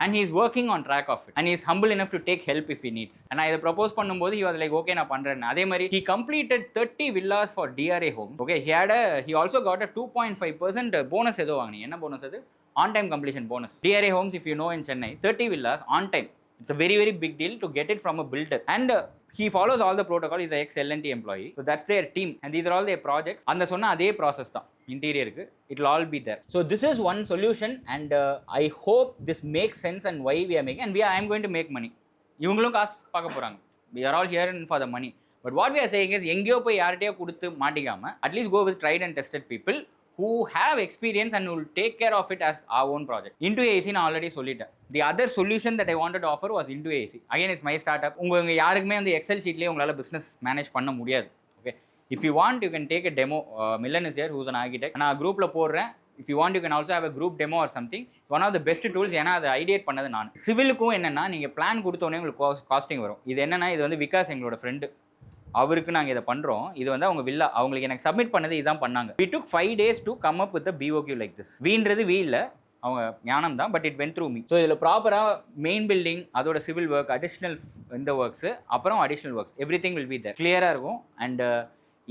And he is working on track of it. And he is humble enough to take help if he needs. And நான் இதை ப்ரப்போஸ் பண்ணும்போது ஹி வாஸ் லைக் ஓகே நான் பண்ணுறேன். அதே மாதிரி he completed 30 villas for DRA home. Okay, he also got a 2.5% bonus ஏதோ வாங்கினீங்க. என்ன போனஸ் அது? On time completion bonus. DRA homes, if you know in Chennai, 30 villas on time. It's a very, very big deal to get it from a builder. And he follows all the protocol. He's an ex-L&T employee. So that's their team. And these are all their projects. And the அதே process தான் interior-க்கு. It will all be there. So this is one solution. And I hope this makes sense and why we are making. And I am going to make money. இவங்களும் காசு பார்க்க போகிறாங்க. We are all here for the money. But what we are saying is, எங்கேயோ போய் யார்கிட்டயோ கொடுத்து மாட்டிக்காமல், at least go with tried and tested people who have experience and will take care of it as our own project. Into AC நான் ஆல்ரெடி சொல்லிட்டேன். The other solution that I wanted to offer was into AC. Again, it's my startup. உங்கள் யாருக்குமே அந்த எக்ஸல் ஷீட்லேயே உங்களால் பிஸ்னஸ் மேனேஜ் பண்ண முடியாது. Okay, if you want you can take a demo. Millen is here, who's an architect. நான் குரூப்பில் போடுறேன். If you want, you can also have a group demo or something. One of the best tools. ஏன்னா அதை ஐடியேட் பண்ணது நான். சிவிலுக்கும் என்னென்னா, நீங்கள் பிளான் கொடுத்தோன்னே உங்களுக்கு காஸ்டிங் வரும். இது என்னென்னா, இது வந்து விகாஸ் எங்களோட ஃப்ரெண்டு, அவருக்கு நாங்கள் இதை பண்ணுறோம். இது வந்து அவங்க வில்லா, அவங்களுக்கு எனக்கு சப்மிட் பண்ணது இதுதான் பண்ணாங்க. We took 5 days to come up with the BOQ like this. வீன்றது வீ இல்லை, அவங்க ஞானம் தான், but it went through me. So இதில் ப்ராப்பராக மெயின் பில்டிங், அதோட சிவில் ஒர்க், அடிஷ்னல் இந்த ஒர்க்ஸு, அப்புறம் additional works, everything will be there. கிளியராக இருக்கும். அண்ட்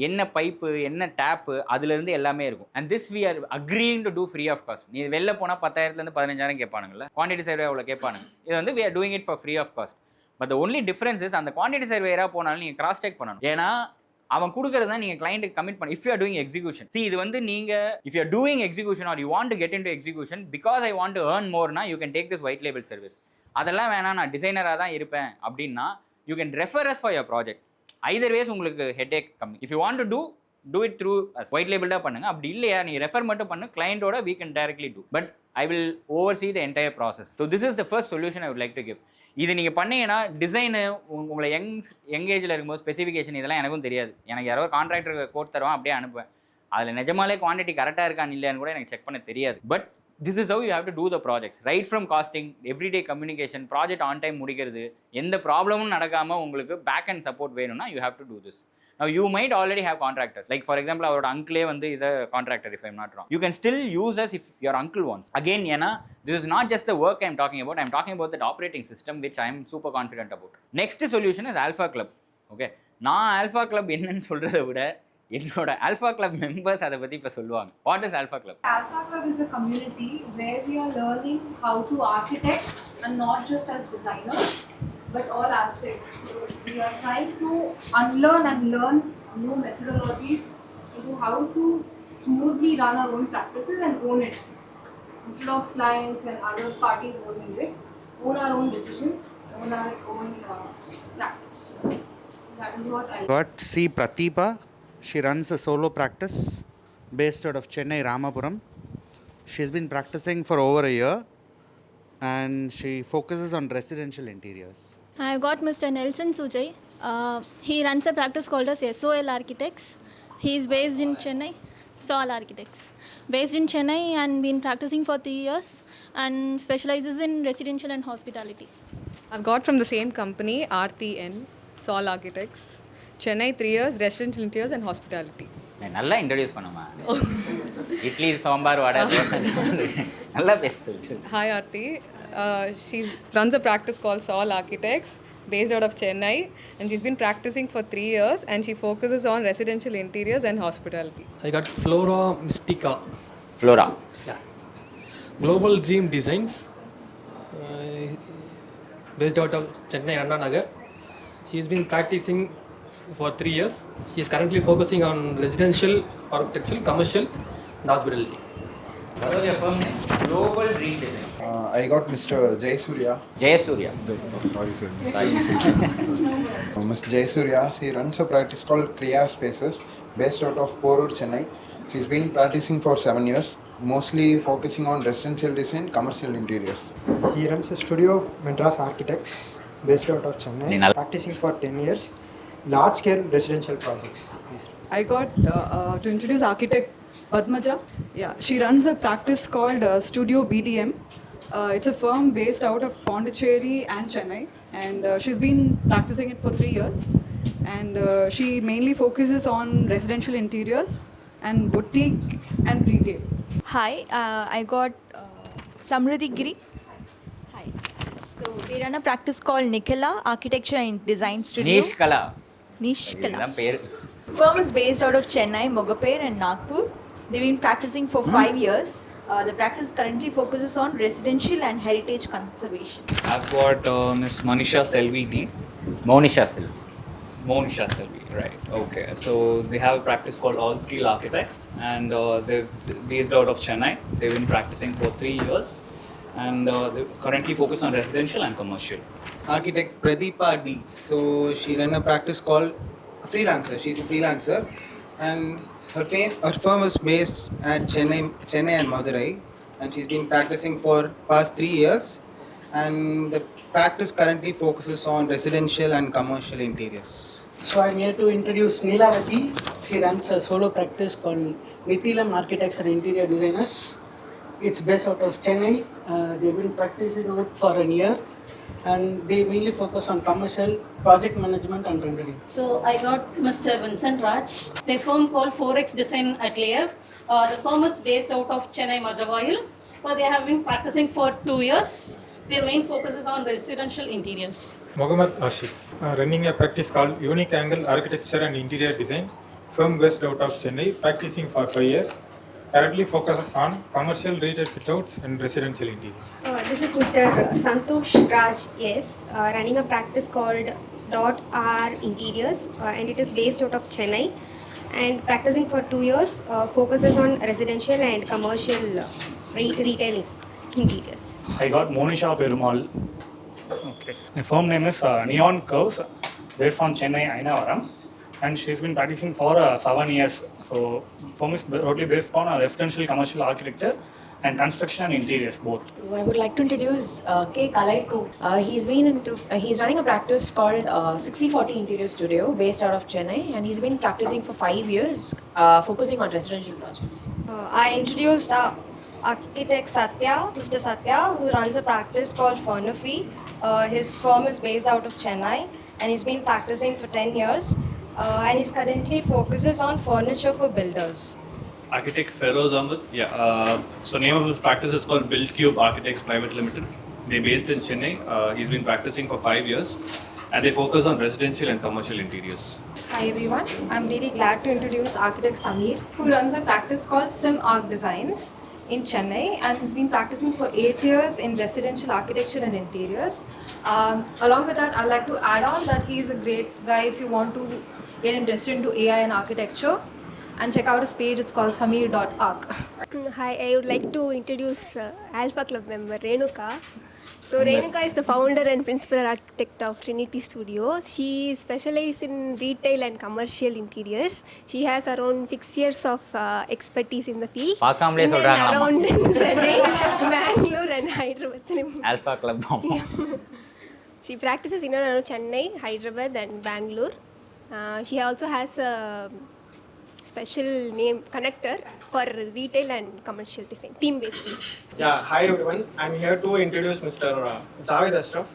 என்ன பைப்பு, என்ன டேப்பு, அதுலேருந்து எல்லாமே இருக்கும். And this we are agreeing to do free of cost. நீ வெளில போனால் 10,000 15,000 கேட்பானுங்கல்ல, குவான்டிட்டி சர்வே அவ்வளோ கேட்பானுங்க. இது வந்து we are doing it for free of cost. But the only difference is அந்த குவான்டிட்டி சர்வேராக போனாலும் நீங்கள் கிராஸ் செக் பண்ணணும். ஏன்னா அவன் கொடுக்கறது தான் நீங்கள் கிளைண்ட்டுக்கு கமிட் பண்ணி. If you are doing execution, see இது வந்து நீங்கள் if you are doing execution or you want to get into execution because I want to earn மோர்னா you can take this white label service. அதெல்லாம் வேணாம், நான் டிசைனராக தான் இருப்பேன் அப்படின்னா you can refer us for your project. Either ways உங்களுக்கு ஹெட்ஏக் கம்மி. If you want to do it through white label தான் பண்ணுங்க. அப்படி இல்லையா நீ ரெஃபர் மட்டும் பண்ணு, கிளைண்டோட we can directly do, but I will oversee the entire process. So this is the first solution I would like to give. இது நீங்கள் பண்ணீங்கன்னா டிசைனு உங்களை யங்கேஜில் இருக்கும்போது ஸ்பெசிஃபிகேஷன் இதெல்லாம் எனக்கும் தெரியாது. எனக்கு யாரோ கான்ட்ராக்டர் கோட் தருவான், அப்படியே அனுப்புவேன். அதில் நிஜமாலே குவான்டிட்டி கரெக்டாக இருக்கான்னு இல்லையான்னு கூட எனக்கு செக் பண்ண தெரியாது. But this is how you have to do the projects, right from costing, everyday communication, project on time முடிக்கிறது, எந்த ப்ராப்ளமும் நடக்காமல் உங்களுக்கு பேக் அண்ட் சப்போர்ட் வேணும்னா you have to do this. Now you might already have contractors, like for example அவரோட அங்கிளே வந்து is a contractor if I'm not wrong. You can still use us if your uncle wants. Again ஏன்னா this is not just the work I'm talking about, I'm talking about that operating system which I'm super confident about. Next solution is Alpha Club. Okay, நான் Alpha Club என்னன்னு சொல்கிறத விட என்னோட ஆல்ஃபா கிளப் மெம்பர்ஸ் அதை பற்றி இப்போ சொல்லுவாங்க. What is alpha club? Alpha Club is a community where we are learning how to architect, and not just as designers, but all aspects. So we are trying to unlearn and learn new methodologies into how to smoothly run our own practices and own it. Instead of clients and other parties owning it, own our own decisions, own our own practice. That is what I Got C. Pratibha. She runs a solo practice based out of Chennai, Ramapuram. She's been practicing for over a year and she focuses on residential interiors. I've got Mr. Nelson Sujay. He runs a practice called as SOL Architects. He is based in Chennai. SOL Architects. Based in Chennai and been practicing for 3 years and specializes in residential and hospitality. I've got from the same company, RTN, SOL Architects. Chennai 3 years, residential interiors and hospitality. நல்லா இன்ட்ரடியூஸ் பண்ணுமா, இட்லி சாம்பார் வடை நல்லா பேச சொல்லிட்டு. Hi Aarti, she runs a practice called SOL Architects based out of Chennai, and she's been practicing for 3 years and she focuses on residential interiors and hospitality. I got Flora Mystica. Flora. Yeah. Global Dream Designs. Based out of Chennai, Anna Nagar. She's been practicing for 3 years. She is currently focusing on residential, architectural, commercial and hospitality. What was your firm name? Global Dream Design. I got Mr. Jayasurya. Jayasurya. Sorry, sir. Ms. Jayasurya, she runs a practice called Kriya Spaces based out of Porur, Chennai. She's been practicing for 7 years, mostly focusing on residential design, commercial interiors. He runs a studio, Madras Architects, based out of Chennai, practicing for 10 years, large-scale residential projects. I got to introduce architect Padmaja. Yeah, she runs a practice called Studio BDM. It's a firm based out of Pondicherry and Chennai, and she's been practicing it for 3 years. And she mainly focuses on residential interiors and boutique and retail. Hi, I got Samriddhi Giri. Hi. So they run a practice called Nikala Architecture and Design Studio. Niche Kala. Niche Kala. இதுதான் பேர். Firm is based out of Chennai, Mogapur and Nagpur. They've been practicing for 5 years. The practice currently focuses on residential and heritage conservation. I've got Miss Monisha Selvi D. Monisha Selvi. Monisha Selvi, right. Okay. So they have a practice called All Skill Architects and they're based out of Chennai. They've been practicing for 3 years and they currently focus on residential and commercial. Architect Pradeepa D. So she runs a practice called Freelancer. She's a freelancer and her firm is based at Chennai and Madurai, and she's been practicing for past 3 years and the practice currently focuses on residential and commercial interiors. So I'm here to introduce Neelavati. She runs a solo practice called Nithilam Architects and Interior Designers. It's based out of Chennai. They've been practicing it for a year and they mainly focus on commercial, project management and rendering. So I got Mr. Vincent Raj. Their firm called 4X Design Atelier. The firm is based out of Chennai, Madurai. but they have been practicing for 2 years. Their main focus is on residential interiors. Mohammad Ashif, running a practice called Unique Angle Architecture and Interior Design, firm based out of Chennai, practicing for 5 years. Currently focuses on commercial retail fit-outs and residential interiors. This is Mr. Santosh Raj, yes, running a practice called .R Interiors, and it is based out of Chennai, and practicing for 2 years, focuses on residential and commercial retail interiors. I got Monisha Perumal. Okay. My firm name is Neon Curves, based on Chennai, Ainavaram, and she's been practicing for 7 years. So, firm is totally based on residential commercial architecture and construction and interiors both. I would like to introduce K. Kalaiku. He's running a practice called 6040 Interior Studio based out of Chennai, and he's been practicing for 5 years, focusing on residential projects. I introduced architect Satya, Mr. Satya, who runs a practice called Furnifi. His firm is based out of Chennai, and he's been practicing for 10 years, and he's currently focuses on furniture for builders. Architect Feroz Ahmed. So name of his practice is called Build Cube Architects Private Limited. They're based in Chennai. He's been practicing for 5 years, and they focus on residential and commercial interiors. Hi everyone, I'm really glad to introduce architect Samir, who runs a practice called Sim Arch Designs in Chennai, and he's been practicing for 8 years in residential architecture and interiors. Along with that, I'd like to add on that he is a great guy if you want to get interested into AI and architecture. And check out his page, it's called samir.arch. Hi, I would like to introduce Alpha Club member Renuka. So Renuka is the founder and principal architect of Trinity Studio. She specializes in retail and commercial interiors. She has around 6 years of expertise in the field. பார்க்காமலே In and சொல்றாங்க around Chennai, Bangalore and Hyderabad. Alpha Club. She practices in and around Chennai, Hyderabad and Bangalore. She also has a special name connector for retail and commercial design, team-based design. Yeah, hi everyone. I'm here to introduce Mr. Javed Ashraf.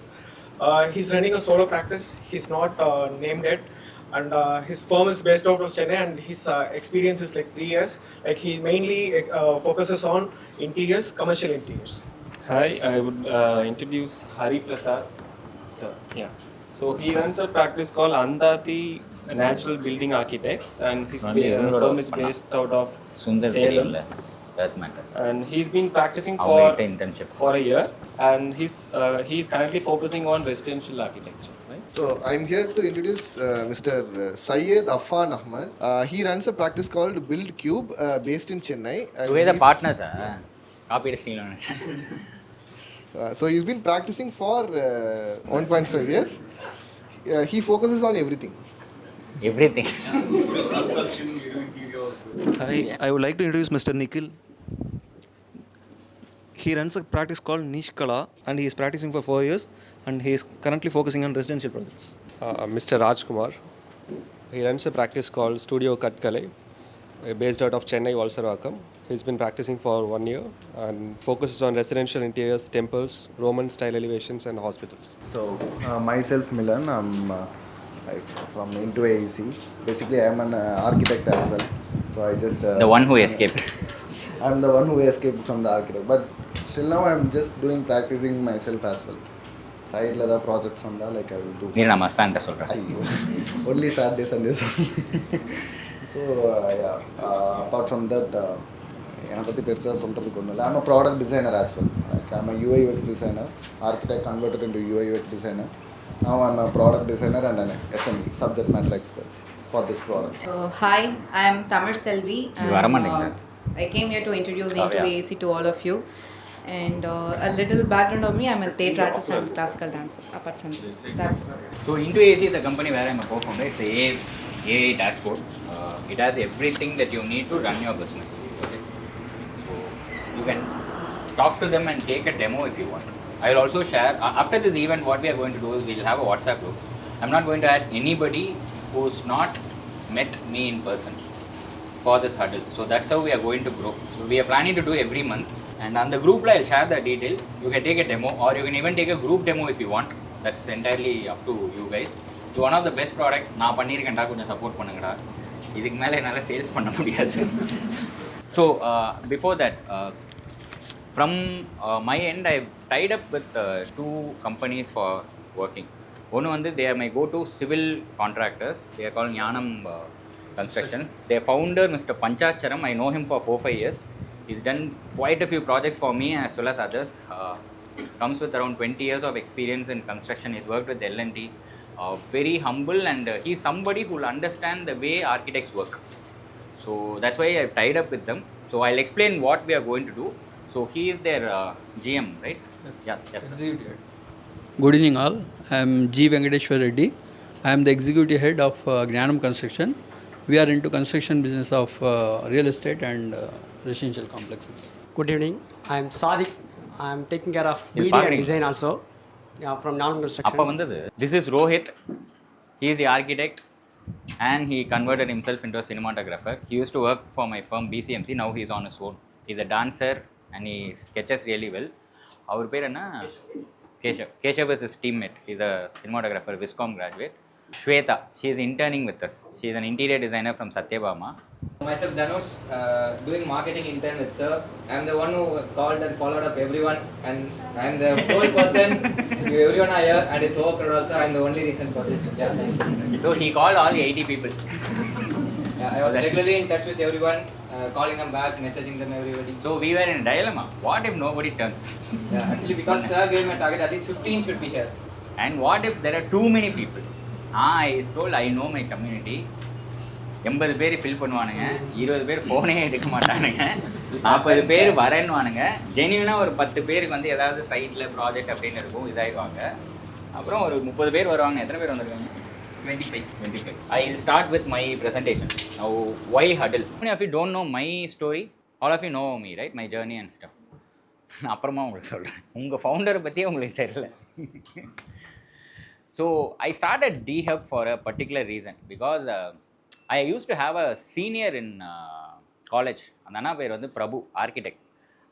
He's running a solo practice. He's not named yet, and his firm is based out of Chennai, and his experience is like 3 years. Like he mainly focuses on interiors, commercial interiors. Hi, I would introduce Hari Prasad. Yeah. So he runs a practice called Andati Natural Building Architects, and his firm is based out of Salem. And he's been practicing for a year, and he's currently focusing on residential architecture. Right? So I'm here to introduce Mr. Syed Affan Ahmad. He runs a practice called Build Cube, based in Chennai. We're the partners, copy steal on it. So he's been practicing for 1.5 years. He focuses on everything. Everything. Hi, I would like to introduce Mr. Nikhil. He runs a practice called Niche Kala, and he is practicing for 4 years, and he is currently focusing on residential projects. Mr. Rajkumar. He runs a practice called Studio Katkalai, based out of Chennai, Valsarvakam. He's been practicing for 1 year and focuses on residential interiors, temples, Roman style elevations, and hospitals. So, myself, Milan, I'm from into AEC. Basically, I'm an architect as well. So I just the one who escaped. I'm the one who escaped from the architect, but still now I'm just doing practicing myself as well. Side la the projects on the like I will do. Nira mastanta solra. Only Saturdays Sundays. So yeah. Apart from that, I'm a product designer as well. Like, I'm a UI UX designer, architect converted into UI UX designer. Now I'm a product designer and an SME, subject matter expert for this product. Hi, I'm Tamil Selvi. I came here to introduce into AAC to all of you. And a little background of me, I'm a theatre artist and classical dancer. Apart from this, that's it. So Into AAC is a company where I'm a co-founder. It's a AI dashboard. It has everything that you need to run your business. Okay. So you can talk to them and take a demo if you want. I will also share, after this event, what we are going to do is we will have a WhatsApp group. I'm not going to add anybody who's not met me in person for this huddle. So that's how we are going to grow. So we are planning to do every month. And on the group, I'll share the detail. You can take a demo, or you can even take a group demo if you want. That's entirely up to you guys. It's one of the best product. நான் பண்ணிருக்கேன்டா கொஞ்சம் சப்போர்ட் பண்ணுங்கடா. இதுக்கு மேல என்னால சேல்ஸ் பண்ண முடியாது. So before that, From my end, I've tied up with 2 companies for working. One வந்து they are my go-to civil contractors. They are called Nyanam Constructions. Their founder, Mr. Panchacharam, I know him for 4-5 years. He's done quite a few projects for me as well as others. Comes with around 20 years of experience in construction. He's worked with L&T. Very humble, and he's somebody who will understand the way architects work. So that's why I've tied up with them. So I'll explain what we are going to do. So he is their GM, right? Yes. Yes, sir. Executive. Good evening all. I am G. Venkateshwar Reddy. I am the executive head of Gnanam Construction. We are into construction business of real estate and residential complexes. Good evening. I am Sadiq. I am taking care of BD and design also. Yeah, from Gnanam Construction. This is Rohit. He is the architect, and he converted himself into a cinematographer. He used to work for my firm BCMC. Now he is on his own. He's a dancer and he sketches really well. Our பேர் என்ன? Keshav is his teammate. He's a cinematographer, Viscom graduate. Shweta, she is interning with us. She is an interior designer from Satyabama. Myself Dhanush, doing marketing intern with sir. I am the one who called and followed up everyone, and I am the sole person. Everyone are here, and it's overcrowded also. I am the only reason for this. Yeah. So he called all the 80 people. Yeah, I was regularly in touch with everyone, calling them back, messaging them everybody. So we were in a dilemma. What if nobody turns? Yeah, actually because sir gave me a target, at least 15 should be here. And what if there are too many people? I told I know my community. 80 பேர் ஃபில் பண்ணுவானுங்க, 20 பேர் ஃபோனே எடுக்க மாட்டானுங்க, 40 பேர் வரேன்னுவானுங்க. ஜென்யூனாக ஒரு 10 பேருக்கு வந்து ஏதாவது சைட்டில் ப்ராஜெக்ட் அப்படின்னு இருக்கும், இதாகிடுவாங்க. அப்புறம் ஒரு 30 பேர் வருவாங்க. எத்தனை பேர் வந்திருக்காங்க? 25. I will start with my presentation. Now, why Huddle? Many of you don't know my story. All of you know me, right? My journey and stuff. அப்புறமா உங்களுக்கு சொல்கிறேன். உங்கள் ஃபவுண்டரை பற்றியே உங்களுக்கு தெரியல. So, I started D-Hub for a particular reason because I used to have a senior in college. அந்த அண்ணா பேர் வந்து பிரபு, ஆர்கிடெக்ட்.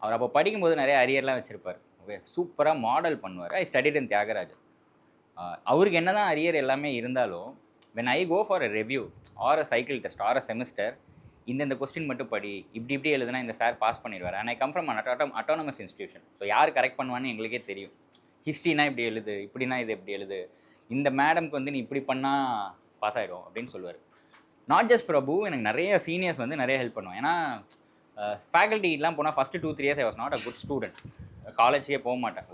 அவர் அப்போ படிக்கும்போது நிறைய அரியர்லாம் வச்சுருப்பார். ஓகே, சூப்பராக மாடல் பண்ணுவார். ஐ ஸ்டடிட் இன் தியாகராஜ். அவருக்கு என்ன தான் அரியர் எல்லாமே இருந்தாலும் when I go for a review or a cycle test or a semester, இந்த கொஸ்டின் மட்டும் படி, இப்படி எழுதுனா இந்த சார் பாஸ் பண்ணிடுவார். And I come from autonomous institution. So யார் கரெக்ட் பண்ணுவான்னு எங்களுக்கே தெரியும். ஹிஸ்ட்ரினா இப்படி எழுது, இப்படின்னா இது எப்படி எழுது, இந்த மேடம்க்கு வந்து நீ இப்படி பண்ணால் பாஸ் ஆகிடும் அப்படின்னு சொல்லுவார். நாட் ஜஸ்ட் பிரபு, எனக்கு நிறைய சீனியர்ஸ் வந்து நிறைய ஹெல்ப் பண்ணுவேன். ஏன்னா ஃபேக்கல்ட்டிலாம் போனால் first 2-3 years I was not a good student. காலேஜ்க்கே போக மாட்டேன்.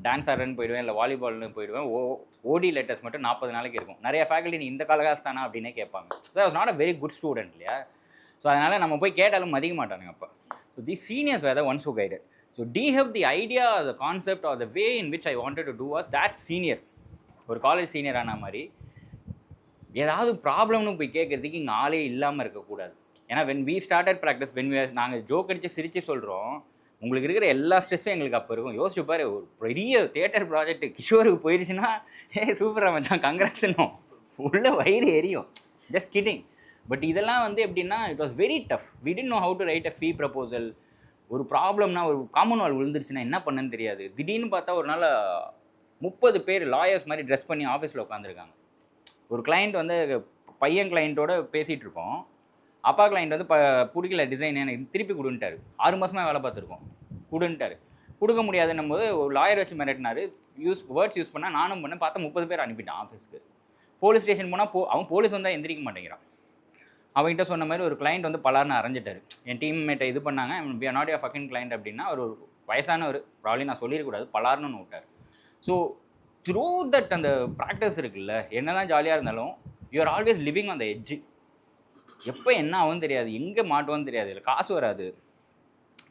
டான்ஸ் ஆடுறேன்னு போயிடுவேன், இல்லை வாலிபால்னு போயிடுவேன். ஓடி லெட்டர்ஸ் மட்டும் 40 நாளைக்கு இருக்கும். நிறைய ஃபேக்கல்ட்டி நீ இந்த காலகாசு தானா அப்படின்னே கேட்பாங்க. So I was not a very good student இல்லையா. ஸோ அதனால் நம்ம போய் கேட்டாலும் மதிக்க மாட்டானுங்க அப்போ. So the seniors were the ones who guided. So D-Hub, the idea, the concept or the way in which I wanted to do was that senior. ஒரு காலேஜ் சீனியர் ஆன மாதிரி ஏதாவது ப்ராப்ளம்னு போய் கேட்குறதுக்கு இங்கே ஆளே இல்லாமல் இருக்கக்கூடாது. ஏன்னா வென் வி ஸ்டார்டட் ப்ராக்டிஸ், நாங்கள் ஜோக் அடித்து சிரித்து சொல்கிறோம், உங்களுக்கு இருக்கிற எல்லா ஸ்ட்ரெஸ்ஸும் எங்களுக்கு அப்போ இருக்கும். யோசிச்சு பாரு, ஒரு பெரிய தியேட்டர் ப்ராஜெக்ட் கிஷோருக்கு போயிடுச்சுன்னா சூப்பராக மச்சான் கங்க்ராட்ஸ்னும், உள்ள வயிறு எரியும். Just kidding. பட் இதெல்லாம் வந்து எப்படின்னா it was very tough. We did know how to write a fee proposal. ஒரு ப்ராப்ளம்னா, ஒரு காமன் வால் விழுந்துருச்சுன்னா என்ன பண்ணுன்னு தெரியாது. திடீர்னு பார்த்தா ஒரு நாள் 30 பேர் லாயர்ஸ் மாதிரி ட்ரெஸ் பண்ணி ஆஃபீஸில் உட்காந்துருக்காங்க. ஒரு கிளைண்ட் வந்து பையன் கிளைண்ட்டோட பேசிகிட்டு இருக்கோம். அப்பா கிளைண்ட் வந்து பிடிக்கல டிசைன், எனக்கு திருப்பி கொடுன்ட்டாரு. 6 மாதமாக வேலை பார்த்துருக்கோம், கொடுன்ட்டாரு. கொடுக்க முடியாதுன்னும் போது ஒரு லாயர் வச்சு மிரட்டினார். வேர்ட்ஸ் யூஸ் பண்ணால் நானும் பண்ணேன். பார்த்தா 30 பேர் அனுப்பிட்டான் ஆஃபீஸ்க்கு. போலீஸ் ஸ்டேஷன் போனால் அவன் போலீஸ் வந்தால் எந்திரிக்க மாட்டேங்கிறான். அவங்ககிட்ட சொன்ன மாதிரி ஒரு கிளைண்ட் வந்து பலார்னு அரைஞ்சிட்டாரு. என் டீம்மேட்டை இது பண்ணாங்க, we are not your fucking client அப்படின்னா, ஒரு வயசானவர், ப்ராப்ளி நான் சொல்லிடக்கூடாது, பலார்னு விட்டார். ஸோ த்ரூ தட் அந்த ப்ராக்டிஸ் இருக்குல்ல, என்ன தான் ஜாலியாக இருந்தாலும் you are always living on the edge. எப்போ என்ன ஆகும்னு தெரியாது, எங்கே மாட்டுவோன்னு தெரியாது, இல்லை காசு வராது,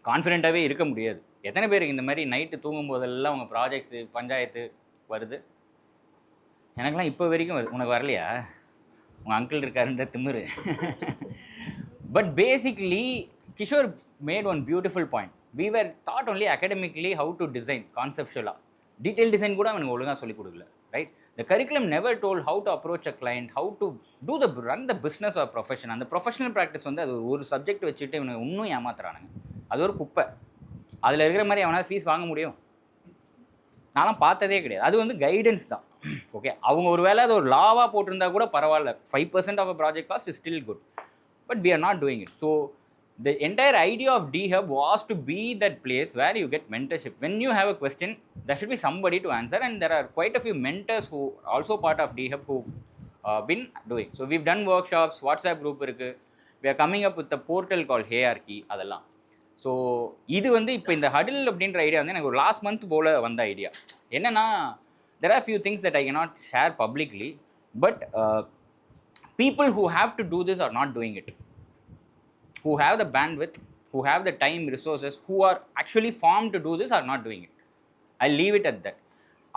கான்ஃபிடென்ட்டாகவே இருக்க முடியாது. எத்தனை பேருக்கு இந்த மாதிரி நைட்டு தூங்கும் போதெல்லாம் உங்கள் ப்ராஜெக்ட்ஸு பஞ்சாயத்து வருது? எனக்கெல்லாம் இப்போ வரைக்கும் வருது. உனக்கு வரலையா? உங்கள் அங்கிள் இருக்காருன்ற திமிரு. But basically Kishore made one beautiful point. We were taught only academically how to design கான்செப்ஷுவலாக. டீட்டெயில் டிசைன் கூட அவனுக்கு ஒழுங்காக சொல்லிக் கொடுக்கல, right? The curriculum never told how to approach a client, how to do run the business or profession. அந்த ப்ரொஃபஷனல் ப்ராக்டிஸ் வந்து அது ஒரு சப்ஜெக்ட் வச்சுட்டு இவனுக்கு இன்னும் ஏமாத்துறானுங்க. அது ஒரு குப்பை. அதில் இருக்கிற மாதிரி அவனால் ஃபீஸ் வாங்க முடியும்? நான்லாம் பார்த்ததே கிடையாது. அது வந்து கைடன்ஸ் தான். ஓகே, அவங்க ஒரு வேளை அது ஒரு லாவாக போட்டிருந்தா கூட பரவாயில்ல. 5% of a project cost is still good. But we are not doing it. So The entire idea of D-Hub was to be that place where you get mentorship. When you have a question, there should be somebody to answer, and there are quite a few mentors who are also part of D-Hub who've been doing. So we've done workshops, WhatsApp group இருக்கு. We are coming up with a portal called Hierarchy அதெல்லாம். ஸோ இது வந்து இப்போ இந்த ஹடில் அப்படின்ற ஐடியா வந்து எனக்கு ஒரு லாஸ்ட் மந்த் போல் வந்த ஐடியா. என்னென்னா there are few things that I cannot share publicly, but people who have to do this are not doing it. Who have the bandwidth, who have the time, resources, who are actually formed to do this are not doing it. I'll leave it at that.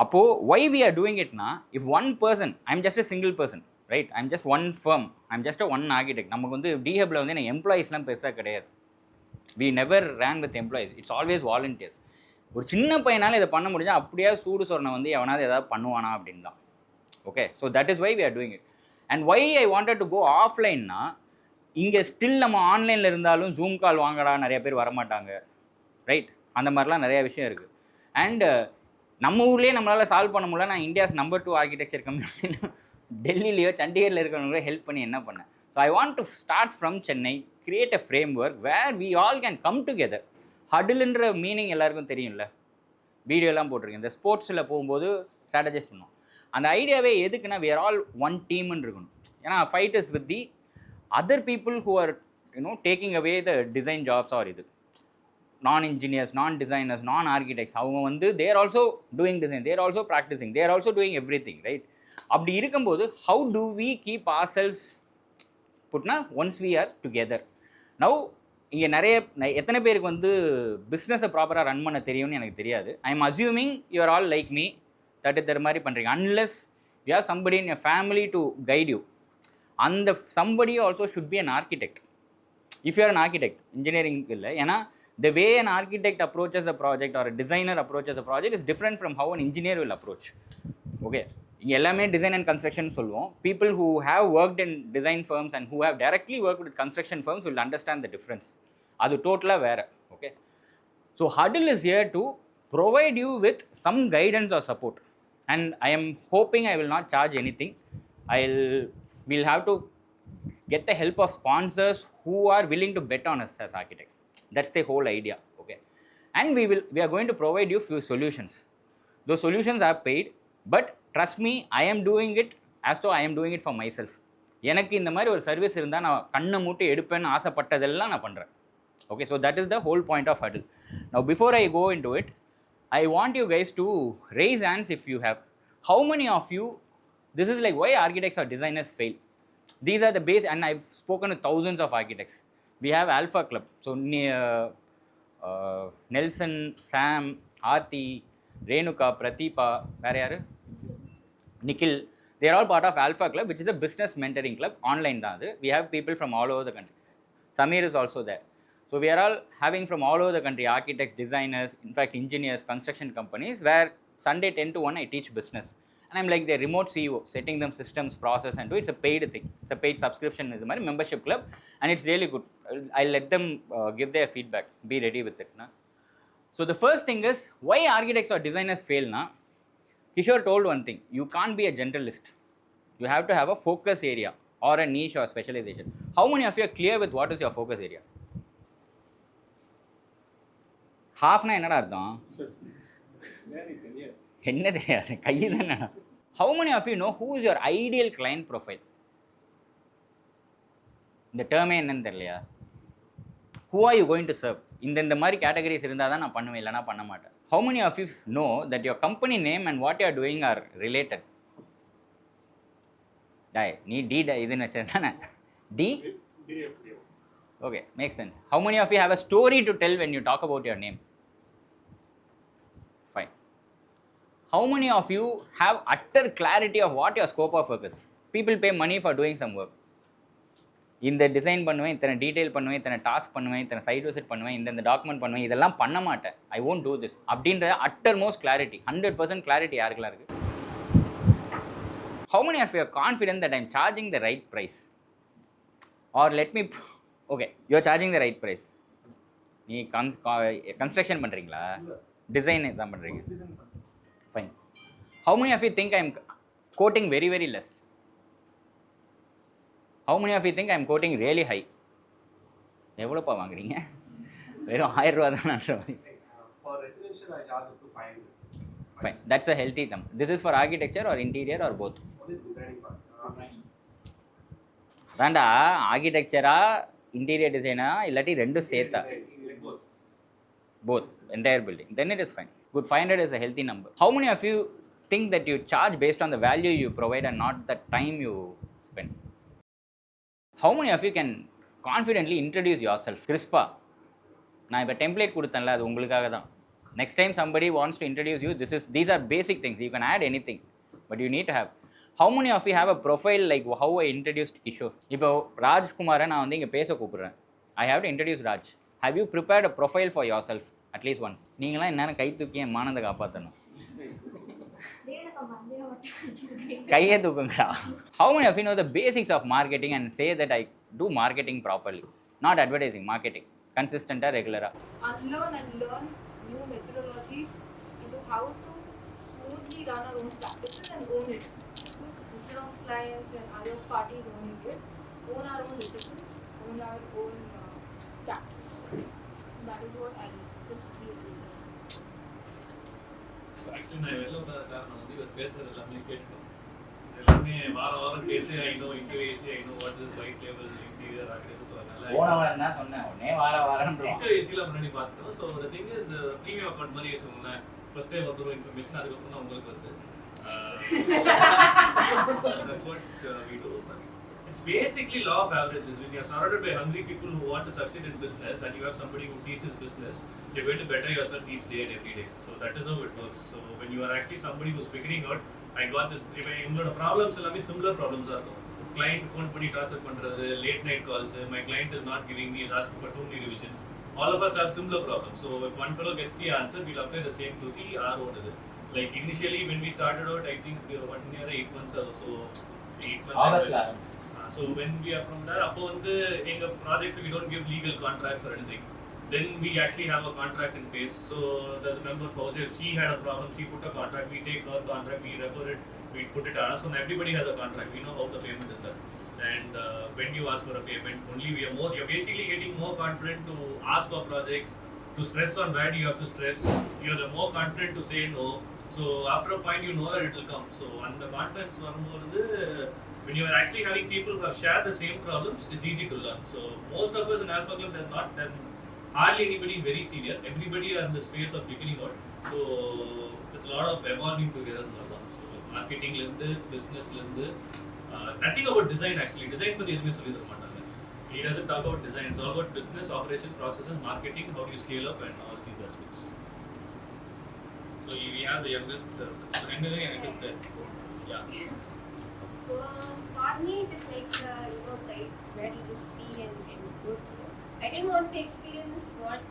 Appo, why we are doing it na? If one person, I'm just a single person, right? I'm just one firm, I'm just a one architect. நமக்கு வந்து D-Hubல வந்து எனக்கு எம்ப்ளாயிஸ்லாம் பெருசாக கிடையாது. We never ran with employees. It's always volunteers. ஒரு சின்ன பையனால் இதை பண்ண முடிஞ்சால் அப்படியே சூடு சொரணை வந்து எவனாவது ஏதாவது பண்ணுவானா அப்படின்னு தான். Okay, so that is why we are doing it. And why I wanted to go ஆஃப்லைன்னா, இங்கே ஸ்டில் நம்ம ஆன்லைனில் இருந்தாலும் ஜூம் கால் வாங்கடா நிறைய பேர் வரமாட்டாங்க, ரைட்? அந்த மாதிரிலாம் நிறையா விஷயம் இருக்குது. அண்டு நம்ம ஊர்லேயே நம்மளால் சால்வ் பண்ண முடியல. நான் இந்தியாஸ் நம்பர் 2 ஆர்கிடெக்சர் கம்யூனிட்டின்னு டெல்லியிலையோ சண்டிகரில் இருக்கிறவங்களோ ஹெல்ப் பண்ணி என்ன பண்ணேன். So I want to start from Chennai, create a framework where we all can come together. ஹடில்ன்ற மீனிங் எல்லாருக்கும் தெரியும்ல, வீடியோலாம் போட்டிருக்கேன். இந்த ஸ்போர்ட்ஸில் போகும்போது ஸ்ட்ராட்டஜைஸ் பண்ணுவோம். அந்த ஐடியாவே எதுக்குன்னா, we are all one teamன்னு இருக்கணும். ஏன்னா fight is with the other people who are taking away the design jobs or இது non-engineers, non-designers, non-architects. அவங்க வந்து they are also doing design, they are also practicing, they are also doing everything, right? அப்படி இருக்கும்போது how do we keep ourselves putna once we are together? Now இங்கே எத்தனை பேருக்கு வந்து பிஸ்னஸை ப்ராப்பராக ரன் பண்ண தெரியும்னு எனக்கு தெரியாது. I am assuming you are all like me, that மாதிரி பண்ணுறீங்க. Unless you have somebody in your family to guide you. அந்த somebody also should be an architect. If you are an architect, engineering இல்லை. ஏன்னா the way an architect approaches a project or a designer approaches a project is different from how an engineer will approach. Okay, இங்கே எல்லாமே டிசைன் அண்ட் கன்ஸ்ட்ரக்ஷன் சொல்லுவோம். People who have worked in design firms and who have directly work with construction firms will understand the difference. அது டோட்டலாக வேறு. Okay, so Huddle is here to provide you with some guidance or support. And I am hoping I will not charge anything. We'll have to get the help of sponsors who are willing to bet on us as architects. That's the whole idea. Okay, and we are going to provide you few solutions. Those solutions are paid, but trust me, I am doing it as though I am doing it for myself. எனக்கு இந்த மாதிரி ஒரு சர்வீஸ் இருந்தால் நான் கண்ணை மூட்டி எடுப்பேன்னு ஆசைப்பட்டதெல்லாம் நான் பண்ணுறேன். Okay, so that is the whole point of Huddle. Now before I go into it, I want you guys to raise hands if you have. How many of you, this is like why architects or designers fail. These are the base, and I've spoken to thousands of architects. We have Alpha Club. So Nelson, Sam, Aarti, Renuka, Prateepa, Nikhil, they are all part of Alpha Club, which is a business mentoring club. Online da adu. We have people from all over the country. Samir is also there. So we are all having from all over the country, architects, designers, in fact engineers, construction companies, where Sunday 10 to 1 I teach business. And I'm like their remote CEO, setting them systems, process, and do. It's a paid thing. It's a paid subscription. It's a membership club, and it's really good. I'll let them give their feedback. Be ready with it. Na? So the first thing is, why architects or designers fail? Na? Kishore told one thing. You can't be a generalist. You have to have a focus area or a niche or specialization. How many of you are clear with what is your focus area? Half na enna ardham? என்ன தெரியாது, கை தானே. How many of you know who is your ideal client profile? இந்த டேர்மே என்னன்னு தெரியலையா? Who are you going to serve? இந்த மாதிரி கேட்டகரிஸ் இருந்தால் தான் நான் பண்ணுவேன், இல்லைனா பண்ண மாட்டேன். How many of you know that your company name and what you are doing are related? நீ டி இதுன்னு வச்சது தானே? D? Okay, makes sense. How many of you have a story to tell when you talk about your name? Fine. How many of you have utter clarity of what your scope of work is? People pay money for doing some work. இந்த டிசைன் பண்ணுவேன், இத்தனை டீட்டெயில் பண்ணுவேன், இத்தனை டாஸ்க் பண்ணுவேன், இத்தனை சைட் விசிட் பண்ணுவேன், இந்த டாக்குமெண்ட் பண்ணுவேன், இதெல்லாம் பண்ண மாட்டேன். ஐ won't do this. அப்படின்ற அட்டர் மோஸ்ட் கிளாரிட்டி, 100% கிளாரிட்டி யாருக்கெல்லாம் இருக்குது? How many of you are confident that I'm charging the right price? Or let me, okay, you're charging the right price. நீ கன்ஸ்ட்ரக்ஷன் பண்ணுறீங்களா, டிசைன் தான் பண்ணுறீங்க? Fine. How many of you think I'm quoting very, very less? How many of you think I'm quoting really high? எவ்வளோப்பா வாங்குறீங்க? வெறும் 1000 ரூபா தானன்ற மாதிரி. For residential, I charge up to 500. Fine. That's a healthy thumb. This is for architecture or interior or both? Only designing part. அதான்டா ஆர்கிடெக்சரா இன்டீரியர் டிசைனா இல்லாட்டி ரெண்டும் சேர்த்தா? Both, entire building. Then it is fine. Good, 500 is a healthy number. How many of you think that you charge based on the value you provide and not the time you spend? How many of you can confidently introduce yourself? Crispa, நான் இப்போ டெம்ப்ளேட் கொடுத்தேன்ல, அது உங்களுக்காக தான். Next time somebody wants to introduce you, these are basic things. You can add anything, but you need to have. How many of you have a profile like how I introduced Kishore? இப்போ ராஜ்குமாரை நான் வந்து இங்கே பேச கூப்பிட்றேன். I have to introduce Raj. Have you prepared a profile for yourself at least once? நீங்களாம் என்னென்ன கை தூக்கி என் மானத்தை காப்பாற்றணும். கையை தூக்குங்கடா. How many of you know the basics of marketing and say that I do marketing properly? Not advertising, marketing. Consistent or regular? Unlearn and learn new methodologies into how to smoothly run our own practices and own it. Instead of clients and other parties owning it, own our own decisions, own our own practice. That is what I'll just leave this there. So actually நான் வெளில வந்த காரணம் வந்து இவர் பேசுறது எல்லாமே கேட்டுட்டோம். எல்லாமே வாரம் கேட்டு I know into I know what is white label interior architecture so அதனால போனவன் என்ன சொன்னேன் உடனே வாரம்ன்றோம். into AC ல முன்னாடி பார்த்தோம். So the thing is premium account மாதிரி வச்சுக்கோங்க. first time வந்துரும் information அதுக்கப்புறம் தான் உங்களுக்கு வருது. That's what we do. It's basically law of averages. When you are surrounded by hungry people who want to succeed in business and you have somebody who teaches business, you're going to better yourself each day and every day. So that is how it works. So when you are actually somebody who's figuring out, I got this, உங்களோட ப்ராப்ளம்ஸ் எல்லாமே சிமிலர் ப்ராப்ளம்ஸாக இருக்கும். கிளைண்ட் ஃபோன் பண்ணி டார்ச்சர் பண்ணுறது, late night calls, my client is not giving me, is asking for too many revisions. All of us have similar problems. So if one fellow gets the answer, we'll apply the same to the our own. Like initially when we started out, I think 1 year 8 months or so. 8 months. So when we are from there, அப்போ வந்து எங்க projects we don't give legal contracts or anything. Then we actually have a contract in place. So the member project, she had a problem, she put a contract, we take her contract, we refer it, we put it on. So everybody has a contract. We know how the payment is done. And when you ask for a payment, only we are more. You're basically getting more confident to ask for projects, to stress on where you have to stress. You're the more confident to say no. So after a point, you know that it will come. So on the confidence when you are actually having people who have shared the same problems, it's easy to learn. So most of us in Alpha Club, there's hardly anybody very senior. Everybody are in the space of figuring out. So there's a lot of evolving together. So marketing, business, nothing about design actually. Design for the enemy. He doesn't talk about design. It's all about business, operation, processes, marketing, how you scale up, and all these aspects. So we have the youngest, yeah. So for me, it is like like where you just see and go through. I didn't want to experience what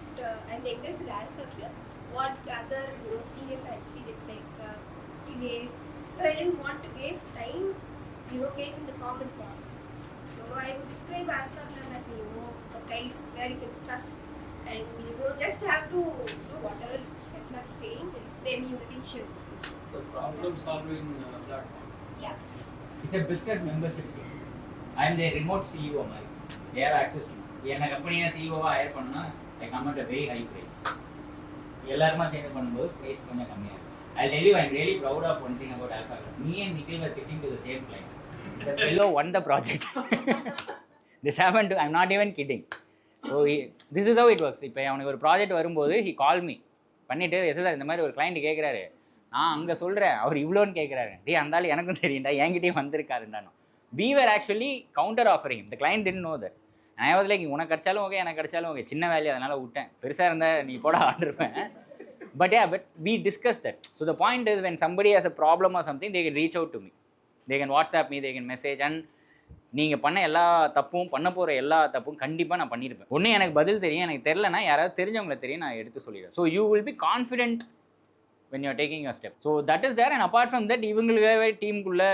I'm the youngest in Alpha Club, what other seniors have experienced, like delays. But I didn't want to waste time, facing the common problems. So I would describe Alpha Club as a guide where you can trust, and just have to do whatever it's not saying, then you will reach your destination. The problem solving platform. Yeah. It's a business membership. I am the remote CEO மாதிரி. They have access to me. என்ன கம்பெனியை சிஇஓவாக ஹையர் பண்ணால் I come at a very high price. எல்லாருமா சேர்ந்து பண்ணும்போது ப்ரைஸ் கொஞ்சம் கம்மியாக இருக்கும். I'll tell you, I'm really proud of one thing about Alpha Club. Me and Nikhil were pitching to the same client. The fellow won the project. This happened to, I'm not even kidding. So this is how it works. இப்போ அவனுக்கு ஒரு ப்ராஜெக்ட் வரும்போது he called me. பண்ணிவிட்டு SSR இந்த மாதிரி ஒரு client கேட்குறாரு, நான் அங்கே சொல்கிறேன் அவர் இவ்வளோன்னு கேட்குறாரு. அந்தாலும் எனக்கும் தெரியும்டா, என்கிட்டயும் வந்திருக்காருண்டானோ. We were actually counter offering him. The client didn't know that. And I was like, உனக்கு கிடச்சாலும் ஓகே, எனக்கு கிடச்சாலும் ஓகே, சின்ன வேலையை அதனால் விட்டேன். பெருசாக இருந்தால் நீ போட ஆண்டிருப்பேன். But we discussed that. So the point is, when somebody has a problem or something, they can reach out to me. They can WhatsApp me, they can message. And நீங்கள் பண்ண எல்லா தப்பும், பண்ண போகிற எல்லா தப்பும் கண்டிப்பாக நான் பண்ணியிருப்பேன். ஒன்று எனக்கு பதில் தெரியும், எனக்கு தெரிலனா யாராவது தெரிஞ்சவங்களை தெரியும், நான் எடுத்து சொல்லிடுவேன். So you will be confident when you are taking your step. So that is there. And apart from that, இவங்களுக்காகவே டீமுக்குள்ளே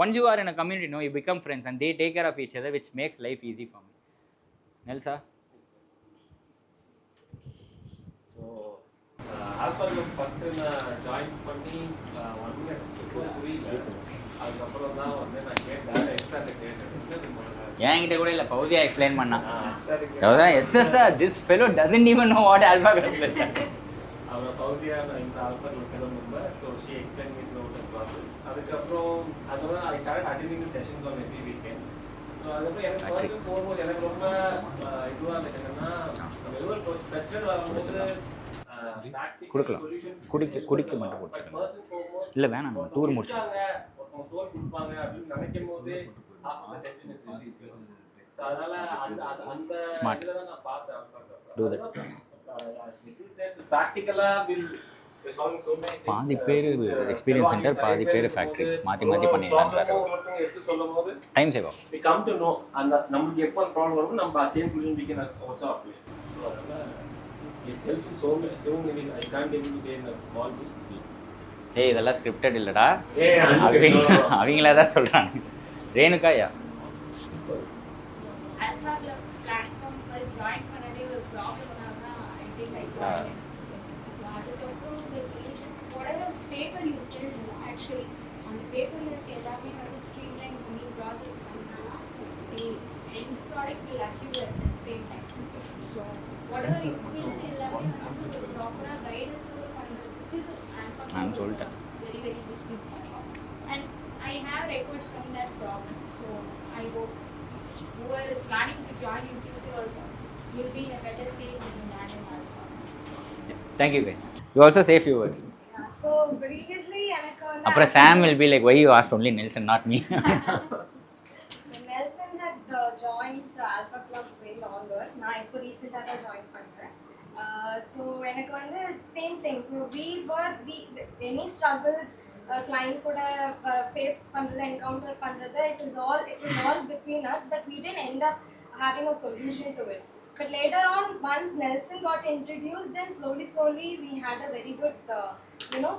once you are in a community, you become friends and they take care of each other, which makes life easy for me. Nelsa? So, Alpha Club first join பண்ணி 1 year புரியல. அதுக்கப்புறம் தான் வந்து நான் கேட்டேன், எக்ஸாக்ட் கேட்டேன். என்கிட்ட கூட இல்லை, ஃபௌதியா எக்ஸ்பிளைன் பண்ணா. SSR, this fellow doesn't even know what Alpha Club is. our Fauziya in the Alpha Club member, so she explained me throughout the process. அதுக்கப்புறம் I started attending the sessions on every weekend. So அதுக்கப்புறம் எனக்கு first and foremost எனக்கு ரொம்ப இதுவா இருந்தது என்னன்னா நம்ம ஏதோ ஒரு பிரச்சனை வரும்போது கொடுக்கலாம் குடிக்க மட்டும் கொடுத்துருங்க இல்லை வேணாம் நம்ம டூர் முடிச்சுட்டாங்க ஒருத்தவங்க தோல் கொடுப்பாங்க அப்படின்னு நினைக்கும் போது அந்த டென்ஷன் இஸ் ஸோ அதனால அந்த இதில் தான் நான் பார்த்தேன் ப்ராக்டிக்கலாக வில் பாதி பேர் எக்ஸ்பீரியன்ஸ் சென்டர் பாதி பேர் ஃபேக்ட்ரி மாற்றி பண்ணிடலாம் எடுத்து சொல்லும் போது டைம் சேவ் ஆகும். we come to know அந்த நமக்கு எப்போ ப்ராப்ளம் வரும் நம்ம same solution we can also apply. So அதனால it helps so many I can't able to say in a small piece. ஏய் இதெல்லாம் ஸ்கிரிப்டட் இல்லடா, அவங்களே தான் சொல்கிறாங்க. ரேணுகா யா Alpha Club platform first join பண்ணதே ஒரு ப்ராப்ளம்னால தான் I think I joined. So அதுக்கப்புறம் the solution whatever paper you filled actually அந்த பேப்பர்ல இருக்க எல்லாமே வந்து ஸ்ட்ரீம்லைன் பண்ணி ப்ராசஸ் பண்ணா the end product will achieve at the same time. So whatever you filled எல்லாமே வந்து ப்ராப்பரா கைடன்ஸ் பண்றதுக்கு Alpha நான் Club சொல்லிட்டேன். very very useful platform. And I have records from that problem. So I hope whoever is planning to join in future also, you'll be in a better stage when you land in Alpha. Thank you guys. You also say few words. So previously எனக்கு வந்து அப்புறம் Sam will be like, why you asked only Nelson, not me. Nelson had joined the Alpha Club way longer. நான் இப்போ ரீசெண்டாக தான் ஜாயின் பண்ணுறேன். ஸோ எனக்கு வந்து same thing. So any struggles client கூட ஃபேஸ் பண்ணுறது என்கவுண்டர் பண்ணுறது it was all between us, but we didn't end up having a solution to it. But later on, once Nelson got introduced, then slowly we had a very good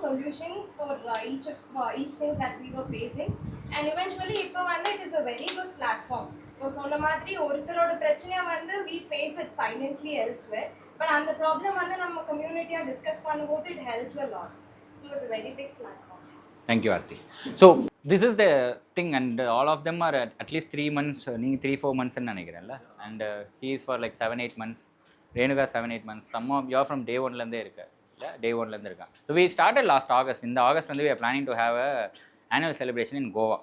solution for each thing that we were facing. And eventually இப்போ வந்து it is a very good platform. இப்போ சொன்ன மாதிரி ஒருத்தரோட பிரச்சனையை வந்து we face it silently elsewhere, but அந்த ப்ராப்ளம் வந்து நம்ம கம்யூனிட்டியாக டிஸ்கஸ் பண்ணும்போது it helps a lot. So it's a very big platform. Thank you, Aarti. So this is the thing, and all of them are at least 3 months, 3-4 months ன்னு நினைக்கிறேன்ல. And he is for like 7-8 months. Renuka 7-8 months. Some of you are from day 1லேருந்தே இருக்க இல்லை, day 1லேருந்து இருக்காங்க. So we started last August. இந்த ஆகஸ்ட் வந்து we are planning to have a annual celebration in Goa.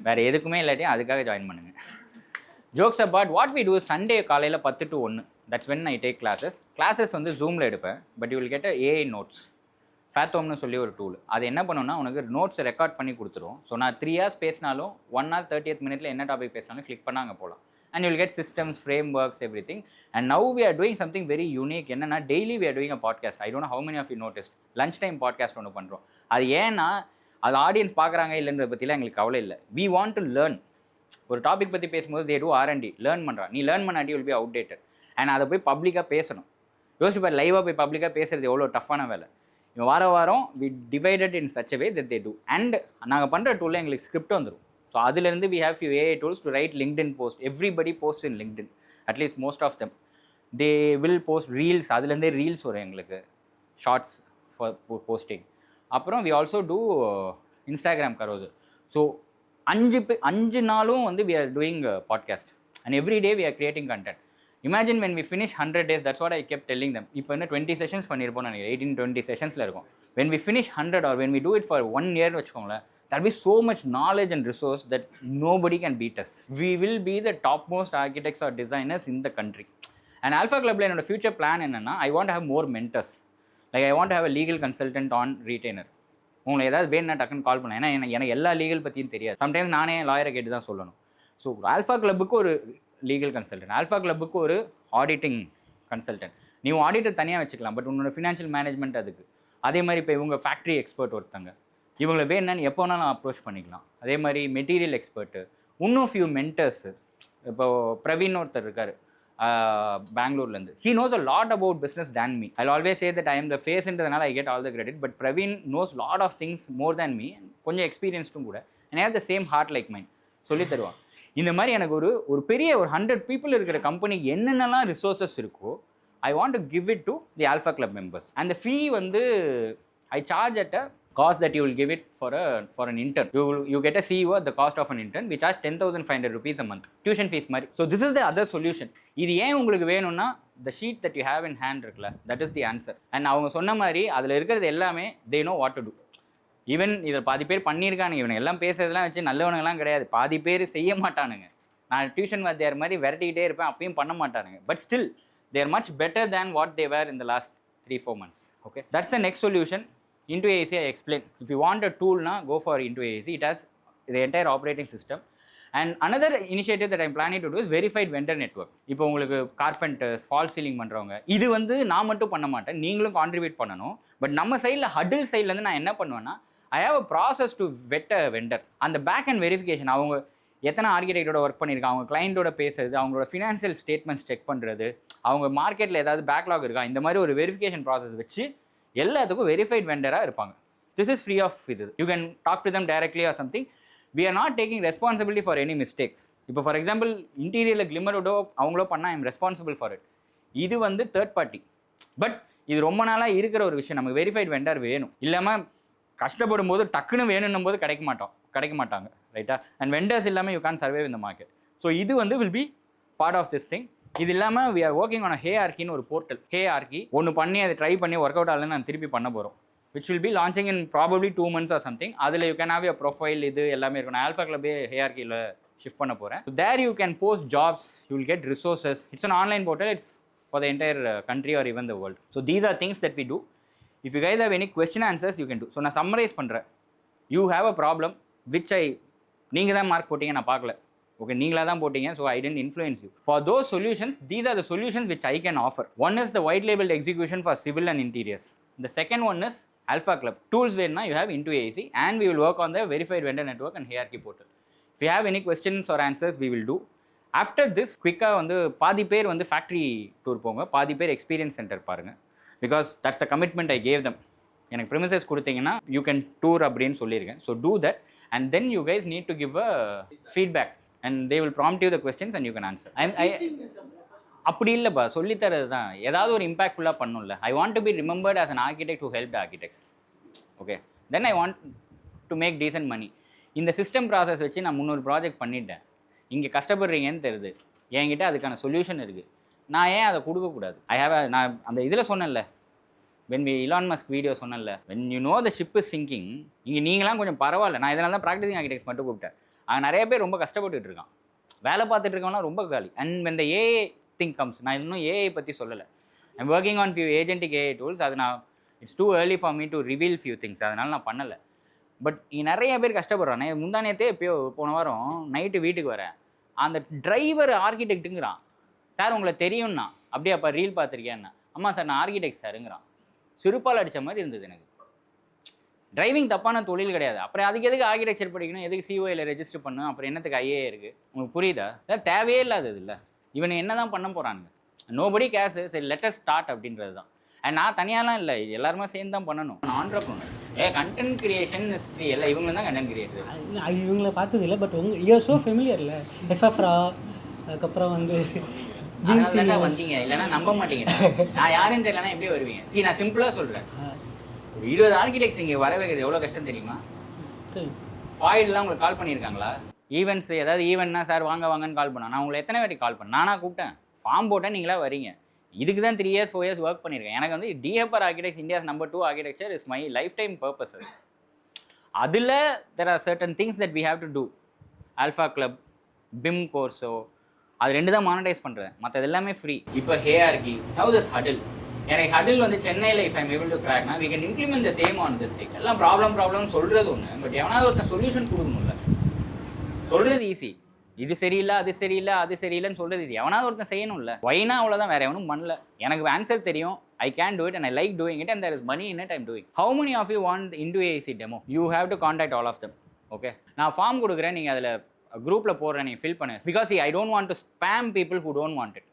வேறு எதுக்குமே இல்லாட்டி அதுக்காக ஜாயின் பண்ணுங்க. Jokes about what we do is Sunday காலையில் 10 to 1. That's when I take classes. Classes வந்து Zoomல எடுப்பேன், but you will get a AI notes. ஃபேத்தோம்னு சொல்லி ஒரு டூல். அது என்ன பண்ணுன்னா உனக்கு நோட்ஸ் ரெக்கார்ட் பண்ணி கொடுத்துரும். ஸோ நான் 3 hours பேசினாலும் 1 hour 30th minute என்ன டாபிக் பேசினாலும் கிளிக் பண்ணால் அங்கே போகலாம். And you will get systems, frameworks, everything. And now we are doing something very unique. என்னன்னா daily we are doing a podcast. I don't know how many of you noticed. Lunch time podcast ஒன்று பண்ணுறோம். அது ஏன்னா அது ஆடியன்ஸ் பார்க்குறாங்க இல்லைன்றத பற்றிலாம் எங்களுக்கு கவலை இல்லை. We want to learn. ஒரு டாபிக் பற்றி பேசும்போது தே டூ R&D, லேர்ன் பண்ணுறான். நீ லேர்ன் பண்ணாட்டி வில் பி அவுடேட்டட். அண்ட் அதை போய் பப்ளிக்காக பேசணும். யோசிச்சு பாரு, லைவாக போய் பப்ளிக்காக பேசுறது எவ்வளோ டஃப்பான வேலை. வாரம் we divided in such a way that they do. And நாங்கள் பண்ணுற டூலில் எங்களுக்கு ஸ்கிரிப்ட் வந்துடும். ஸோ அதுலேருந்து we have few AI tools to write LinkedIn post. Everybody posts in LinkedIn, at least most of them. They will post reels. அதுலேருந்தே ரீல்ஸ் வரும் எங்களுக்கு, ஷார்ட்ஸ் ஃபார் போஸ்டிங். அப்புறம் வி ஆல்சோ டூ இன்ஸ்டாகிராம் கரோது. ஸோ 5 நாளும் வந்து we are doing podcast. And every day we are creating content. Imagine when we finish 100 days, that's what I kept telling them. இப்போ என்ன 20 செஷன்ஸ் பண்ணியிருப்போம் நினைக்கிறேன், 18-20 செஷன்ஸில் இருக்கும். When we finish 100 or when we do it for 1 year வச்சுக்கோங்களேன், there will be so much knowledge and resource that nobody can beat us. We will be the topmost architects or designers in the country. And Alpha Club என்னோட future plan என்னன்னா, I want to have more mentors. Like I want to have a legal consultant on retainer. உங்களுக்கு ஏதாவது வேணும்னா டக்குன்னு கால் பண்ணேன். ஏன்னா எனக்கு எல்லா லீகல் பற்றியும் தெரியாது. சம்டைம்ஸ் நானே லாயரை கேட்டு தான் சொல்லணும். ஸோ ஆல்ஃபா கிளப்புக்கு ஒரு லீகல் கன்சல்டன்ட், ஆல்ஃபா கிளப்புக்கு ஒரு ஆடிட்டிங் கன்சல்டன்ட். நீ ஆடிட்டர் தனியாக வச்சுக்கலாம், பட் உன்னோட ஃபினான்ஷியல் மேனேஜ்மெண்ட் அதுக்கு. அதே மாதிரி இப்போ இவங்க ஃபேக்ட்ரி எக்ஸ்பர்ட் ஒருத்தங்க, இவங்களை வேணும்னா எப்போ வேணாலும் அப்ரோச் பண்ணிக்கலாம். அதே மாதிரி மெட்டீரியல் எக்ஸ்பர்ட்டு, இன்னும் ஃபியூ மென்டர்ஸு. இப்போது பிரவீன் ஒருத்தர் இருக்கார் பெங்களூர்லேருந்து. He knows a lot about business than me. I always say that I am the ஃபேஸ்ன்றதுனால I get all the credit. But Praveen knows lot of things more than me. கொஞ்சம் எக்ஸ்பீரியன்ஸ்டும் கூட. And have the same heart like mind. சொல்லி தருவான். இந்த மாதிரி எனக்கு ஒரு பெரிய 100 people இருக்கிற கம்பெனிக்கு என்னென்னலாம் ரிசோர்ஸஸ் இருக்கோ, I want to give it to the Alpha Club members. அந்த ஃபீ வந்து I charge at cost that you will give it for an intern. You get a CEO at the cost of an intern, which charge 10,500 rupees a month. Tuition fees மாதிரி. So this is the other solution. இது ஏன் உங்களுக்கு வேணும்னா the sheet that you have in hand இருக்குல்ல, that is the answer. And அவங்க சொன்ன மாதிரி அதில் இருக்கிறது எல்லாமே they know what to do. Even இதில் பாதி பேர் பண்ணியிருக்கானுங்க. இவனை எல்லாம் பேசுறதுலாம் வச்சு நல்லவனுங்கலாம் கிடையாது. பாதி பேர் செய்ய மாட்டானுங்க. நான் டியூஷன் வாத்தியார் மாதிரி விரட்டிக்கிட்டே இருப்பேன், அப்பயும் பண்ண மாட்டானுங்க. But still they are much better than what they were in the last 3-4 months. Okay, that's the next solution. Into AAC I explain. If you want a tool na, go for Into AAC. It has the entire operating system. And another initiative that I'm planning to do is verified vendor network. இப்போ உங்களுக்கு கார்பெண்டர்ஸ், ஃபால் சீலிங் பண்ணுறவங்க, இது வந்து நான் மட்டும் பண்ண மாட்டேன், நீங்களும் கான்ட்ரிபியூட் பண்ணணும். பட் நம்ம சைடில் Huddle சைட்லேருந்து நான் என்ன பண்ணுவேன்னா, I have a process to vet a vendor. அந்த பேக் அண்ட் வெரிஃபிகேஷன், அவங்க எத்தனை ஆர்கிடெக்டோட ஒர்க் பண்ணியிருக்காங்க, அவங்க கிளைண்ட்டோட பேசுறது, அவங்களோட ஃபினான்ஷியல் ஸ்டேட்மெண்ட்ஸ் செக் பண்ணுறது, அவங்க மார்க்கெட்டில் ஏதாவது பேக்லாக் இருக்கா, இந்த மாதிரி ஒரு வெரிஃபிகேஷன் ப்ராசஸ் வச்சு எல்லாத்துக்கும் வெரிஃபைட் வெண்டராக இருப்பாங்க. திஸ் இஸ் ஃப்ரீ ஆஃப் இது. You can talk to them directly or something. We are not taking responsibility for any mistake. இப்போ ஃபார் எக்ஸாம்பிள் இன்டீரியரில் கிளிமரோடோ அவங்களோ பண்ணால் ஐம் ரெஸ்பான்சிபிள் ஃபார் இட். இது வந்து தேர்ட் பார்ட்டி. பட் இது ரொம்ப நாளாக இருக்கிற ஒரு விஷயம். நமக்கு வெரிஃபைட் வெண்டர் வேணும். இல்லாமல் கஷ்டப்படும் போது டக்குன்னு வேணும்னும் போது கிடைக்க மாட்டாங்க, ரைட்டா? அண்ட் வெண்டர்ஸ் இல்லாமல் யூ கேன் சர்வே இந்த மார்க்கெட். ஸோ இது வந்து will be part of this thing. இது இல்லாமல் வி ஆர் ஒர்க்கிங் ஆன் ஹேஆர்கின்னு ஒரு போர்ட்டல். ஹேஆர்கி ஒன்று பண்ணி அதை ட்ரை பண்ணி ஒர்க் அவுட் ஆகலன்னு நான் திருப்பி பண்ண போகிறோம். Which will be launching in probably 2 months or something. அதில் you can have your profile, இது எல்லாமே இருக்கும். நான் ஆல்ஃபா கிளப்பே ஹேஆர்கியில் ஷிஃப்ட் பண்ண போகிறேன். So there you can post jobs, you will get resources. It's an online portal. It's for the entire country or even the world. So these are things that we do. If you guys have any question answers, you can do. So நான் சம்மரைஸ் பண்ணுறேன். You have a problem which நீங்கள் தான் மார்க் போட்டீங்க, நான் பார்க்கல. ஓகே, நீங்களாக தான் போட்டீங்க. So I tend influence you. For those solutions, these are the solutions which I can offer. One is the white label execution for civil and interiors. The second one is Alpha Club. Tools வேணும்னா you have Into AAC and we will work on the verified vendor network and hierarchy portal. If you have any questions or answers, we will do. After this, குவிக்காக வந்து பாதி பேர் வந்து ஃபேக்ட்ரி டூர் போங்க, பாதி பேர் எக்ஸ்பீரியன்ஸ் சென்டர் பாருங்கள். Because that's the commitment I gave them. எனக்கு ப்ரிமிசஸ் கொடுத்தீங்கன்னா யூ கேன் டூர் அப்படின்னு சொல்லியிருக்கேன். So do that and then you guys need to give a feedback and they will prompt you the questions and you can answer. அப்படி இல்லைப்பா, சொல்லித்தரது தான். ஏதாவது ஒரு இம்பாக்ட்ஃபுல்லாக பண்ணும்ல. I want to be remembered as an architect to help the architects. Okay, then I want to make decent money. இந்த சிஸ்டம் ப்ராசஸ் வச்சு நான் 300 ப்ராஜெக்ட் பண்ணிட்டேன். இங்கே கஷ்டப்படுறீங்கன்னு தெரியுது. என்கிட்ட அதுக்கான சொல்யூஷன் இருக்குது. நான் ஏன் அதை கொடுக்கக்கூடாது? நான் அந்த இதில் சொன்னேன்ல, இலான் மஸ்க் வீடியோ சொன்னல, when you know the ship is sinking, இங்கே நீங்களாம் கொஞ்சம் பரவாயில்ல. நான் இதனால தான் ப்ராக்டிசிங் ஆர்கிடெக்ட்ஸ் மட்டும் கூப்பிட்டேன். அங்கே நிறைய பேர் ரொம்ப கஷ்டப்பட்டுட்டு இருக்கான், வேலை பார்த்துட்டு இருக்கவங்களாம் ரொம்ப காலி. And when the AI thing comes, நான் இன்னும் ஏஐ பற்றி சொல்லலை. I'm working on few agentic AI tools. அது நான் it's too early for me to reveal few things, அதனால் நான் பண்ணலை. பட் நிறைய பேர் கஷ்டப்படுறான். முந்தானேத்தே எப்பயோ போன வாரம் நைட்டு வீட்டுக்கு வரேன், அந்த டிரைவர் ஆர்கிடெக்ட்டுங்கிறான். சார் உங்களை தெரியும்னா, அப்படியே அப்போ ரீல் பார்த்துருக்கேன்னா, அம்மா சார் நான் ஆர்கிடெக்ட் சாருங்கிறான். சிறுபால் அடித்த மாதிரி இருந்தது எனக்கு. டிரைவிங் தப்பான தொழில் கிடையாது. அப்புறம் அதுக்கு எதுக்கு ஆர்கிடெக்சர் படிக்கணும், எதுக்கு சிஓயில் ரெஜிஸ்டர் பண்ணணும், அப்புறம் என்னத்துக்கு ஐஏ இருக்குது? உங்களுக்கு புரியுதா? அதான் தேவையே இல்லாதது இல்லை. இவனை என்ன தான் பண்ண போகிறானுங்க? Nobody cares. சரி, லெட்டஸ்ட் ஸ்டார்ட் அப்படின்றது தான். அண்ட் நான் தனியாலாம் இல்லை, எல்லாருமே சேர்ந்து தான் பண்ணணும். நான் ஆண்டர்ப்ரனர். கண்டென்ட் கிரியேஷன் எல்லாம் இவங்க தான் கண்டென்ட் கிரியேட்டர். இவங்கள பார்த்தது இல்லை, but you are so familiar இல்லை. எஃப்எஃப்ரா, அதுக்கப்புறம் வந்து வந்தீங்க, இல்லைன்னா நம்ப மாட்டீங்க. நான் யாரையும் தெரியலன்னா எப்படி வருவீங்க? சரி, நான் சிம்பிளாக சொல்கிறேன். ஒரு 20 ஆர்கிடெக்ட்ஸ் இங்கே வர வைக்கிறது எவ்வளோ கஷ்டம் தெரியுமா? ஃபாய்டெலாம் உங்களுக்கு கால் பண்ணியிருக்காங்களா? ஈவெண்ட்ஸ் ஏதாவது ஈவெண்ட்னா சார் வாங்க வாங்கன்னு கால் பண்ணேன். நான் உங்களை எத்தனை வாட்டி கால் பண்ணேன்? நானாக கூப்பிட்டேன், ஃபார்ம் போட்டேன், நீங்களா வரீங்க. இதுக்கு தான் 3 years 4 years ஒர்க் பண்ணியிருக்கேன். எனக்கு வந்து DFR architects India's number 2 architecture is my life time purposes. அதில் there are certain things that we have to do. Alpha Club, BIM கோர்ஸோ, அது 2 தான் மானிட்டைஸ் பண்ணுறேன், மற்றது எல்லாமே ஃப்ரீ. இப்போ ஹேஆர்கி, நவ் திஸ் ஹடில். எனக்கு ஹடில் வந்து சென்னையில் இஃப் ஐம் ஏபிள் டு கிராக்னா we can implement the same on this thing. எல்லாம் ப்ராப்ளம் சொல்கிறது ஒன்று, பட் எவனாவது ஒருத்தர் சொல்யூஷன் கொடுக்கணும்ல. சொல்கிறது ஈஸி, இது சரியில்லை அது சரியில்லை அது சரியில்லைன்னு சொல்கிறது ஈஸி. எவனாவது ஒருத்தர் செய்யணும்ல. வைனா அவ்வளோதான், வேறு எவனும் பண்ணல. எனக்கு ஆன்சர் தெரியும், I can do it and I like doing it and there is money in it, I'm doing. How many of you want Into AAC demo? You have to contact all of them. Okay, நான் ஃபார்ம் கொடுக்குறேன், நீங்கள் அதில் குரூப்பில் போடுறேன், நீங்கள் ஃபில் பண்ணுங்க. Because I don't want to spam people who don't want it.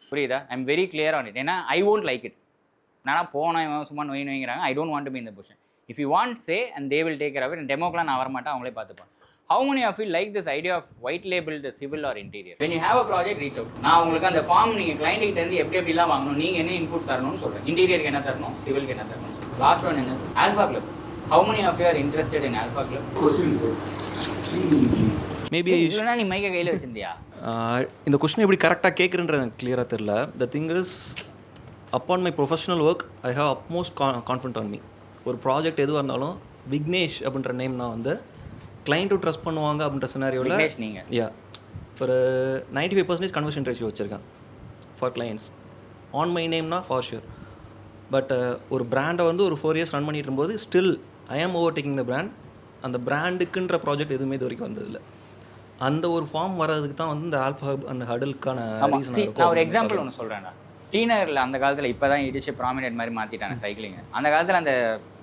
புரியுதா? I am very clear on it. ஏன்னா ஐ ஒன்ட் லைக் இட். நான் போனேன் சும்மா நோய்ங்கிறாங்க. I don't want to be இந்த position. If you want say and they will take care of it. டெமோக்கெலாம் நான் வரமாட்டேன், அவங்களே பார்த்துப்பேன். How many of you like this idea of white labeled civil or interior? When you have a project, reach out. நான் உங்களுக்கு அந்த ஃபார்ம் நீங்கள் கிளைண்ட் கிட்ட இருந்து எப்படிலாம் வாங்கணும், நீங்கள் என்ன இன்புட் தரணும்னு சொல்கிறேன். இன்டீரியருக்கு என்ன தரணும், சிவிலுக்கு என்ன தரணும். லாஸ்ட் ஒன் என்ன? Alpha club. How many of you are interested in Alpha Club? Questions. Maybe இல்லைனா நீ மைக்கை கையில் வச்சிருந்தியா? இந்த கொஸ்டின் எப்படி கரெக்டாக கேட்குறன்றது எனக்கு கிளியராக தெரில. The thing is upon my professional work I have utmost confident on me. ஒரு ப்ராஜெக்ட் எதுவாக இருந்தாலும் விக்னேஷ் அப்படின்ற நேம் நான் வந்து கிளைண்ட்டும் ட்ரஸ்ட் பண்ணுவாங்க அப்படின்ற சினாரியோவில் நீங்கள் யா ஒரு 95% கன்வர்ஷன் ரேஷியோ வச்சுருக்கேன் ஃபார் கிளைண்ட்ஸ். ஆன் மை நேம்னா ஃபார் ஷியூர். பட் ஒரு பிராண்டை வந்து ஒரு 4 years ரன் பண்ணிட்டு இருக்கும்போது ஸ்டில் ஐ ஆம் ஓவர் டேக்கிங் த பிராண்ட். அந்த பிராண்டுக்குன்ற ப்ராஜெக்ட் எதுவுமே இது வரைக்கும் வந்ததில்லை. அந்த ஒரு ஃபார்ம் வர்றதுக்கு தான் வந்து இந்த ஆல்ஃபா ஹப் அண்ட் ஹடலுக்கான ரீசனாக இருக்கும். நான் ஒரு எக்ஸாம்பிள் ஒன்று சொல்கிறேன்டா. டீனரில் அந்த காலத்தில் இப்போ தான் இடிச்சு ப்ராமினென்ட் மாதிரி மாற்றிட்டாங்க சைக்கிளிங். அந்த காலத்தில் அந்த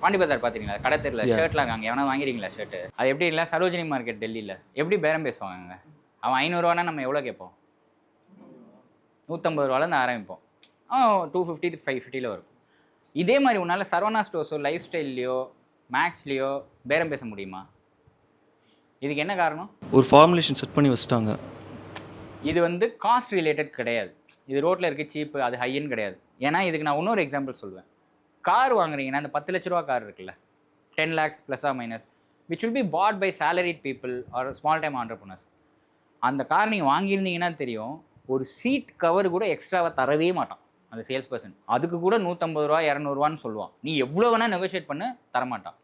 பாண்டிபஜார் பார்த்துருக்கீங்களா, கடை தெருல ஷர்ட்லாம் இருக்காங்க, எவனா வாங்கிருக்கீங்களா ஷர்ட்டு? அது எப்படி இல்லை, சரோஜினி மார்க்கெட் டெல்லியில் எப்படி பேரம் பேசுவாங்க? அவன் 500 நம்ம எவ்வளோ கேட்போம்? 150 ரூபாலேருந்து ஆரம்பிப்போம். 250 to 550 வரும். இதே மாதிரி உன்னால் சரவணா ஸ்டோர்ஸோ லைஃப் ஸ்டைல்லையோ மேக்ஸ்லேயோ பேரம் பேச முடியுமா? இதுக்கு என்ன காரணம்? ஒரு ஃபார்முலேஷன் செட் பண்ணி வச்சுட்டாங்க. இது வந்து காஸ்ட் ரிலேட்டட் கிடையாது. இது ரோட்டில் இருக்க சீப்பு அது ஹைன்னு கிடையாது. ஏன்னா இதுக்கு நான் இன்னொரு எக்ஸாம்பிள் சொல்லுவேன். கார் வாங்குறீங்கன்னா அந்த 10 லட்ச ரூபா கார் இருக்குல்ல, 10 lakhs plus or minus, which will be bought by salaried people or small time entrepreneurs. அந்த கார் நீங்கள் வாங்கியிருந்தீங்கன்னா தெரியும், ஒரு சீட் கவர் கூட எக்ஸ்ட்ராவாக தரவே மாட்டான் அந்த சேல்ஸ் பர்சன். அதுக்கு கூட 150 ரூபா 200 ரூபான்னு சொல்லுவான். நீ எவ்வளோ வேணால் நெகோஷியேட் பண்ண தரமாட்டான்.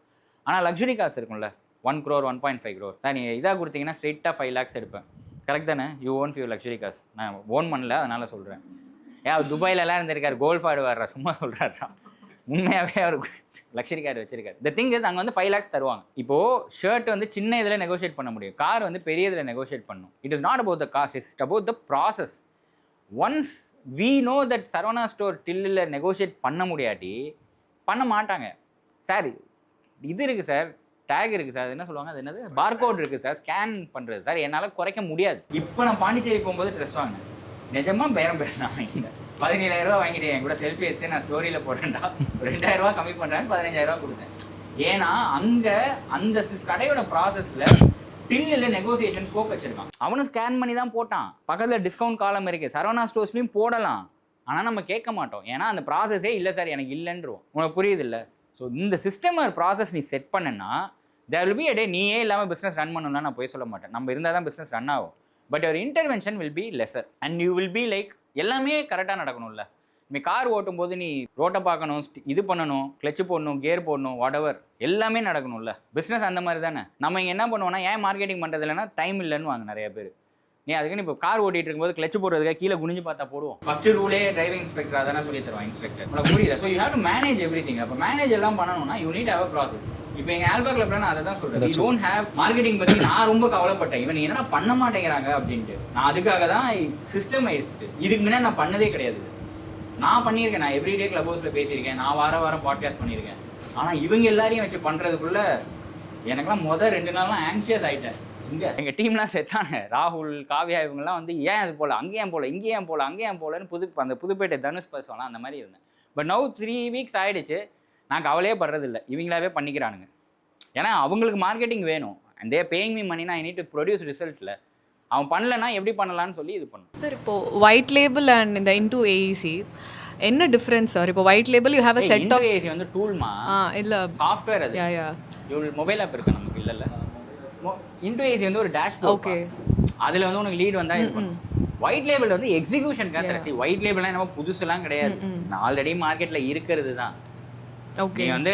ஆனால் லக்ஸுரி காசு இருக்கும்ல, 1 crore 1.5 crore தான் நீங்கள் இதாக கொடுத்தீங்கன்னா ஸ்ட்ரெயிட்டாக 5 lakhs எடுப்பேன். கரெக்ட் தானே? You own few luxury cars. நான் ஓன் பண்ணல, அதனால் சொல்கிறேன். ஏன் துபாயிலலாம் இருந்திருக்காரு, கோல்ஃப் ஆடுவார்றா, சும்மா சொல்கிறாரா? உண்மையாகவே அவர் லக்ஸுரி கார் வச்சிருக்காரு. த திங் இஸ் அங்கே வந்து 5 lakhs தருவாங்க. இப்போது ஷர்ட் வந்து சின்ன இதில் நெகோஷியேட் பண்ண முடியும், கார் வந்து பெரிய இதில் நெகோஷியேட் பண்ணும். It is not about the cost, it's about the process. Once we know that Saravana store டில்லில் நெகோஷியேட் பண்ண முடியாட்டி பண்ண மாட்டாங்க. சார் இது இருக்குது சார், டேக் இருக்குது சார், என்ன சொல்லுவாங்க, அது என்னது, பார்கோட் இருக்குது சார், ஸ்கேன் பண்ணுறது சார், என்னால் குறைக்க முடியாது. இப்போ நான் பாண்டிச்சேரி போகும்போது ட்ரெஸ் வாங்க நிஜமாக பேரம் நான் வாங்கிட்டேன். 17,000 ரூபா வாங்கிட்டேன். என் கூட செல்ஃபி எடுத்து நான் ஸ்டோரியில் போட்டேன்டா, 2,000 ரூபா கம்மி பண்ணுறேன்னு 15,000 ரூபா கொடுத்தேன். ஏன்னா அங்கே அந்த கடையோட ப்ராசஸில் டில்லில் நெகோசியேஷன் ஸ்கோப் வச்சுருக்கான். அவனும் ஸ்கேன் பண்ணி தான் போட்டான். பக்கத்தில் டிஸ்கவுண்ட் காலம் இருக்குது, சரவணா ஸ்டோர்ஸ்லையும் போடலாம். ஆனால் நம்ம கேட்க மாட்டோம், ஏன்னா அந்த ப்ராசஸே இல்லை சார் எனக்கு இல்லைன்றோம். உனக்கு புரியுது இல்லை? ஸோ இந்த சிஸ்டம் ஒரு ப்ராசஸ் நீ செட் பண்ணனா தேர் வில் பி அ டே நீயே இல்லாமல் பிஸ்னஸ் ரன் பண்ணணும்னா நான் போய் சொல்ல மாட்டேன். நம்ம இருந்தால் தான் பிஸ்னஸ் ரன் ஆகும். But your intervention will be lesser and you will be like எல்லாமே கரெக்டாக நடக்கணும்ல. நீ கார் ஓட்டும் போது நீ ரோட்டை பார்க்கணும், இது பண்ணணும், கிளச்சு போடணும், கியர் போடணும், வாட் எவர் எல்லாமே நடக்கணும்ல. பிஸ்னஸ் அந்த மாதிரி தானே. நம்ம இங்கே என்ன பண்ணுவோம்னா, ஏன் மார்க்கெட்டிங் பண்ணுறது இல்லைன்னா டைம் இல்லைன்னு வாங்க நிறைய பேர். நீ அதுக்குன்னு இப்போ கார் ஓட்டிகிட்டு இருக்கும்போது கிளச்சு போடுறதுக்காக கீழே குனிஞ்சு பார்த்தா போடுவோம். ஃபஸ்ட்டு ரூலே டிரைவிங் இன்ஸ்பெக்டர் அதானே சொல்லி தருவான் இன்ஸ்பெக்டர். உனக்கு புரியுதா? So you have to manage every thing. அப்போ மேனேஜ் எல்லாம் பண்ணணும்னா you need have a process. இப்போ எங்கள் ஆல்பா கிளப்ல நான் அதை தான் சொல்கிறேன். யூ டோன்ட் ஹேவ் மார்க்கெட்டிங் பற்றி நான் ரொம்ப கவலைப்பட்டேன். இவன் என்னடா பண்ண மாட்டேங்கிறாங்க அப்படின்ட்டு. நான் அதுக்காக தான் சிஸ்டமைஸ்டு. இதுக்கு முன்னாடி நான் பண்ணதே கிடையாது. நான் பண்ணியிருக்கேன், நான் எவ்ரிடே கிளப் ஹவுஸில் பேசியிருக்கேன், நான் வாரம் பாட்காஸ்ட் பண்ணியிருக்கேன். ஆனால் இவங்க எல்லாரையும் வச்சு பண்ணுறதுக்குள்ள எனக்குலாம் 2 நாள்லாம் ஆங்ஷியஸ் ஆகிட்டேன். இங்கே எங்கள் டீம்லாம் செத்தாங்க. ராகுல், காவ்யா இவங்கெல்லாம் வந்து ஏன் அது போல், அங்கேயும் போல், இங்கேயும் போல், அங்கேயும் போலன்னு அந்த புதுப்பேட்டை தனுஷ் பேசுவாங்க, அந்த மாதிரி இருந்தேன். பட் நவ் 3 weeks ஆகிடுச்சு. நான் கவலையே படுறதில்லை, இவங்களாவே பண்ணிக்கிறானுங்க. ஏன்னா அவங்களுக்கு மார்க்கெட்டிங் வேணும். அண்ட் தே பேயிங் மீ மணினா ஐ நீட் டு ப்ரொடியூஸ் ரிசல்ட்டில். அவன் பண்ணலன்னா எப்படி பண்ணலான்னு சொல்லி இது பண்ணும். சார் இப்போது ஒயிட் லேபிள் அண்ட் இந்த இன்டூ ஏஇசி என்ன டிஃப்ரென்ஸ் சார்? இப்போ white label you have a set of AEC வந்து டூல்மா, இல்லை சாஃப்ட்வேர். அது மொபைல் ஆப் இருக்கு நமக்கு இல்லைல்ல. இன்டூ ஏஇசி வந்து ஒரு டேஷ்போர்ட். ஓகே, அதில் வந்து உனக்கு லீட் வந்தால் இருக்கும். ஒயிட் லேபிள் வந்து எக்ஸிக்யூஷனுக்காக தரசி. ஒயிட் லேபிள்லாம் என்னமோ புதுசுலாம் கிடையாது, ஆல்ரெடி மார்க்கெட்டில் இருக்கிறது தான். ஓகே, நீ வந்து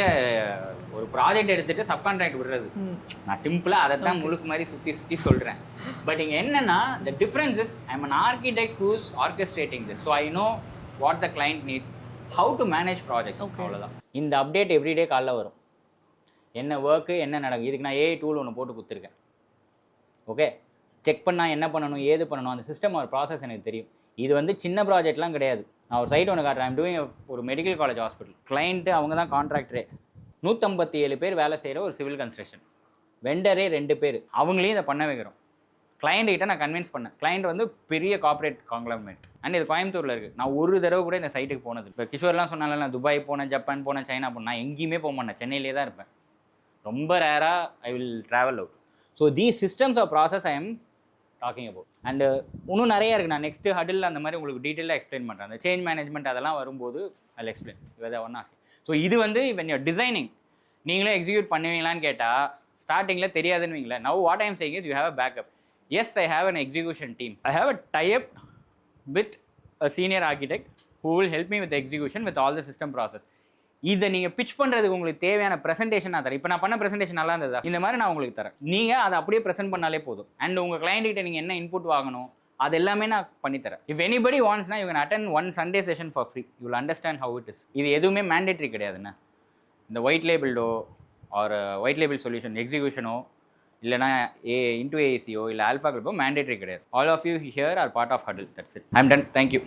ஒரு ப்ராஜெக்ட் எடுத்துகிட்டு சப்கான்ட்ராக்ட் விடுறது. நான் சிம்பிளாக அதை தான் முழுக்க மாதிரி சுற்றி சொல்கிறேன். பட் இங்கே என்னென்னா the difference is I am an architect who's orchestrating this. So I know what the client needs, how to manage projects. அவ்வளோதான். இந்த அப்டேட் எவ்ரிடே காலைல வரும், என்ன ஒர்க்கு என்ன நடக்கும். இதுக்கு நான் ஏஐ டூல் ஒன்று போட்டு கொடுத்துருக்கேன். ஓகே, செக் பண்ணால் என்ன பண்ணணும், ஏது பண்ணணும், அந்த சிஸ்டம் ஒரு ப்ராசஸ் எனக்கு தெரியும். இது வந்து சின்ன ப்ராஜெக்ட்லாம் கிடையாது. நான் ஒரு சைட் ஒன்று காட்டுறேன். ஐம் டூயிங் ஒரு மெடிக்கல் காலேஜ் ஹாஸ்பிட்டல். கிளைண்ட்டு அவங்க தான் கான்ட்ராக்டரே. 157 பேர் வேலை செய்கிற ஒரு சிவில் கன்ஸ்ட்ரக்ஷன். வெண்டரே 2 பேர். அவங்களையும் இதை பண்ண வைக்கிறோம். கிளைண்ட்டுக்கிட்ட நான் கன்வின்ஸ் பண்ணேன். கிளைண்ட் வந்து பெரிய கார்பரேட் காங்க்ளமரேட் அண்ட் இது கோயம்புத்தூரில் இருக்குது. நான் ஒரு தடவை கூட இந்த சைட்டுக்கு போனது. இப்போ கிஷோர்லாம் சொன்னால நான் துபாய் போனேன், ஜப்பான் போனேன், சைனா போனேன். நான் எங்கேயுமே போக மாட்டேன், சென்னையிலே தான் இருப்பேன். ரொம்ப ரேராக I will travel out. So these systems of process I am talking about. And இன்னும் நிறையா இருக்குது. நான் நெக்ஸ்ட்டு ஹடில் அந்த மாதிரி உங்களுக்கு டீட்டெயிலாக எக்ஸ்பிளைன் பண்ணுறேன். அந்த சேஞ்ச் மேனேஜ்மெண்ட் அதெல்லாம் வரும்போது ஐ எக்ஸ்பிளைன். இதை ஒன்றா. ஸோ இது வந்து வென் யூர் டிசைனிங் நீங்களும் எக்ஸிக்யூட் பண்ணுவீங்களான்னு கேட்டால் ஸ்டார்டிங்கில் தெரியாதுன்னு வைங்கள. Now what I'm saying is you have a backup. Yes, I have an execution team. I have a type with a senior architect who will help me with execution with all the system process. இதை நீங்கள் பிச் பண்ணுறதுக்கு உங்களுக்கு தேவையான ப்ரெசன்டேஷன் நான் தரேன். இப்போ நான் பண்ண ப்ரெசன்டேஷன் நல்லா இருந்ததா, இந்த மாதிரி நான் உங்களுக்கு தரேன். நீங்கள் அதை அப்படியே ப்ரெசென்ட் பண்ணாலே போதும். அண்ட் உங்கள் கிளைண்ட்கிட்ட நீங்கள் என்ன இன்புட் வாங்கணும் அது எல்லாமே நான் பண்ணித்தரேன். இஃப் எனிபடி வாண்ட்ஸ்னா you can attend one Sunday session for free. You will understand how it is. இது எதுவுமே மேண்டேட்ரி கிடையாதுண்ணா. இந்த ஒயிட் லேபிள்டோ ஆர் ஒயிட் லேபிள் சொல்யூஷன் எக்ஸிக்யூஷனோ இல்லைனா இன்டூ ஏசியோ இல்லை ஆல்ஃபா கிளப்போ மேண்டேட்ரி கிடையாது. All of you here are part of Huddle. That's it. I am done. Thank you.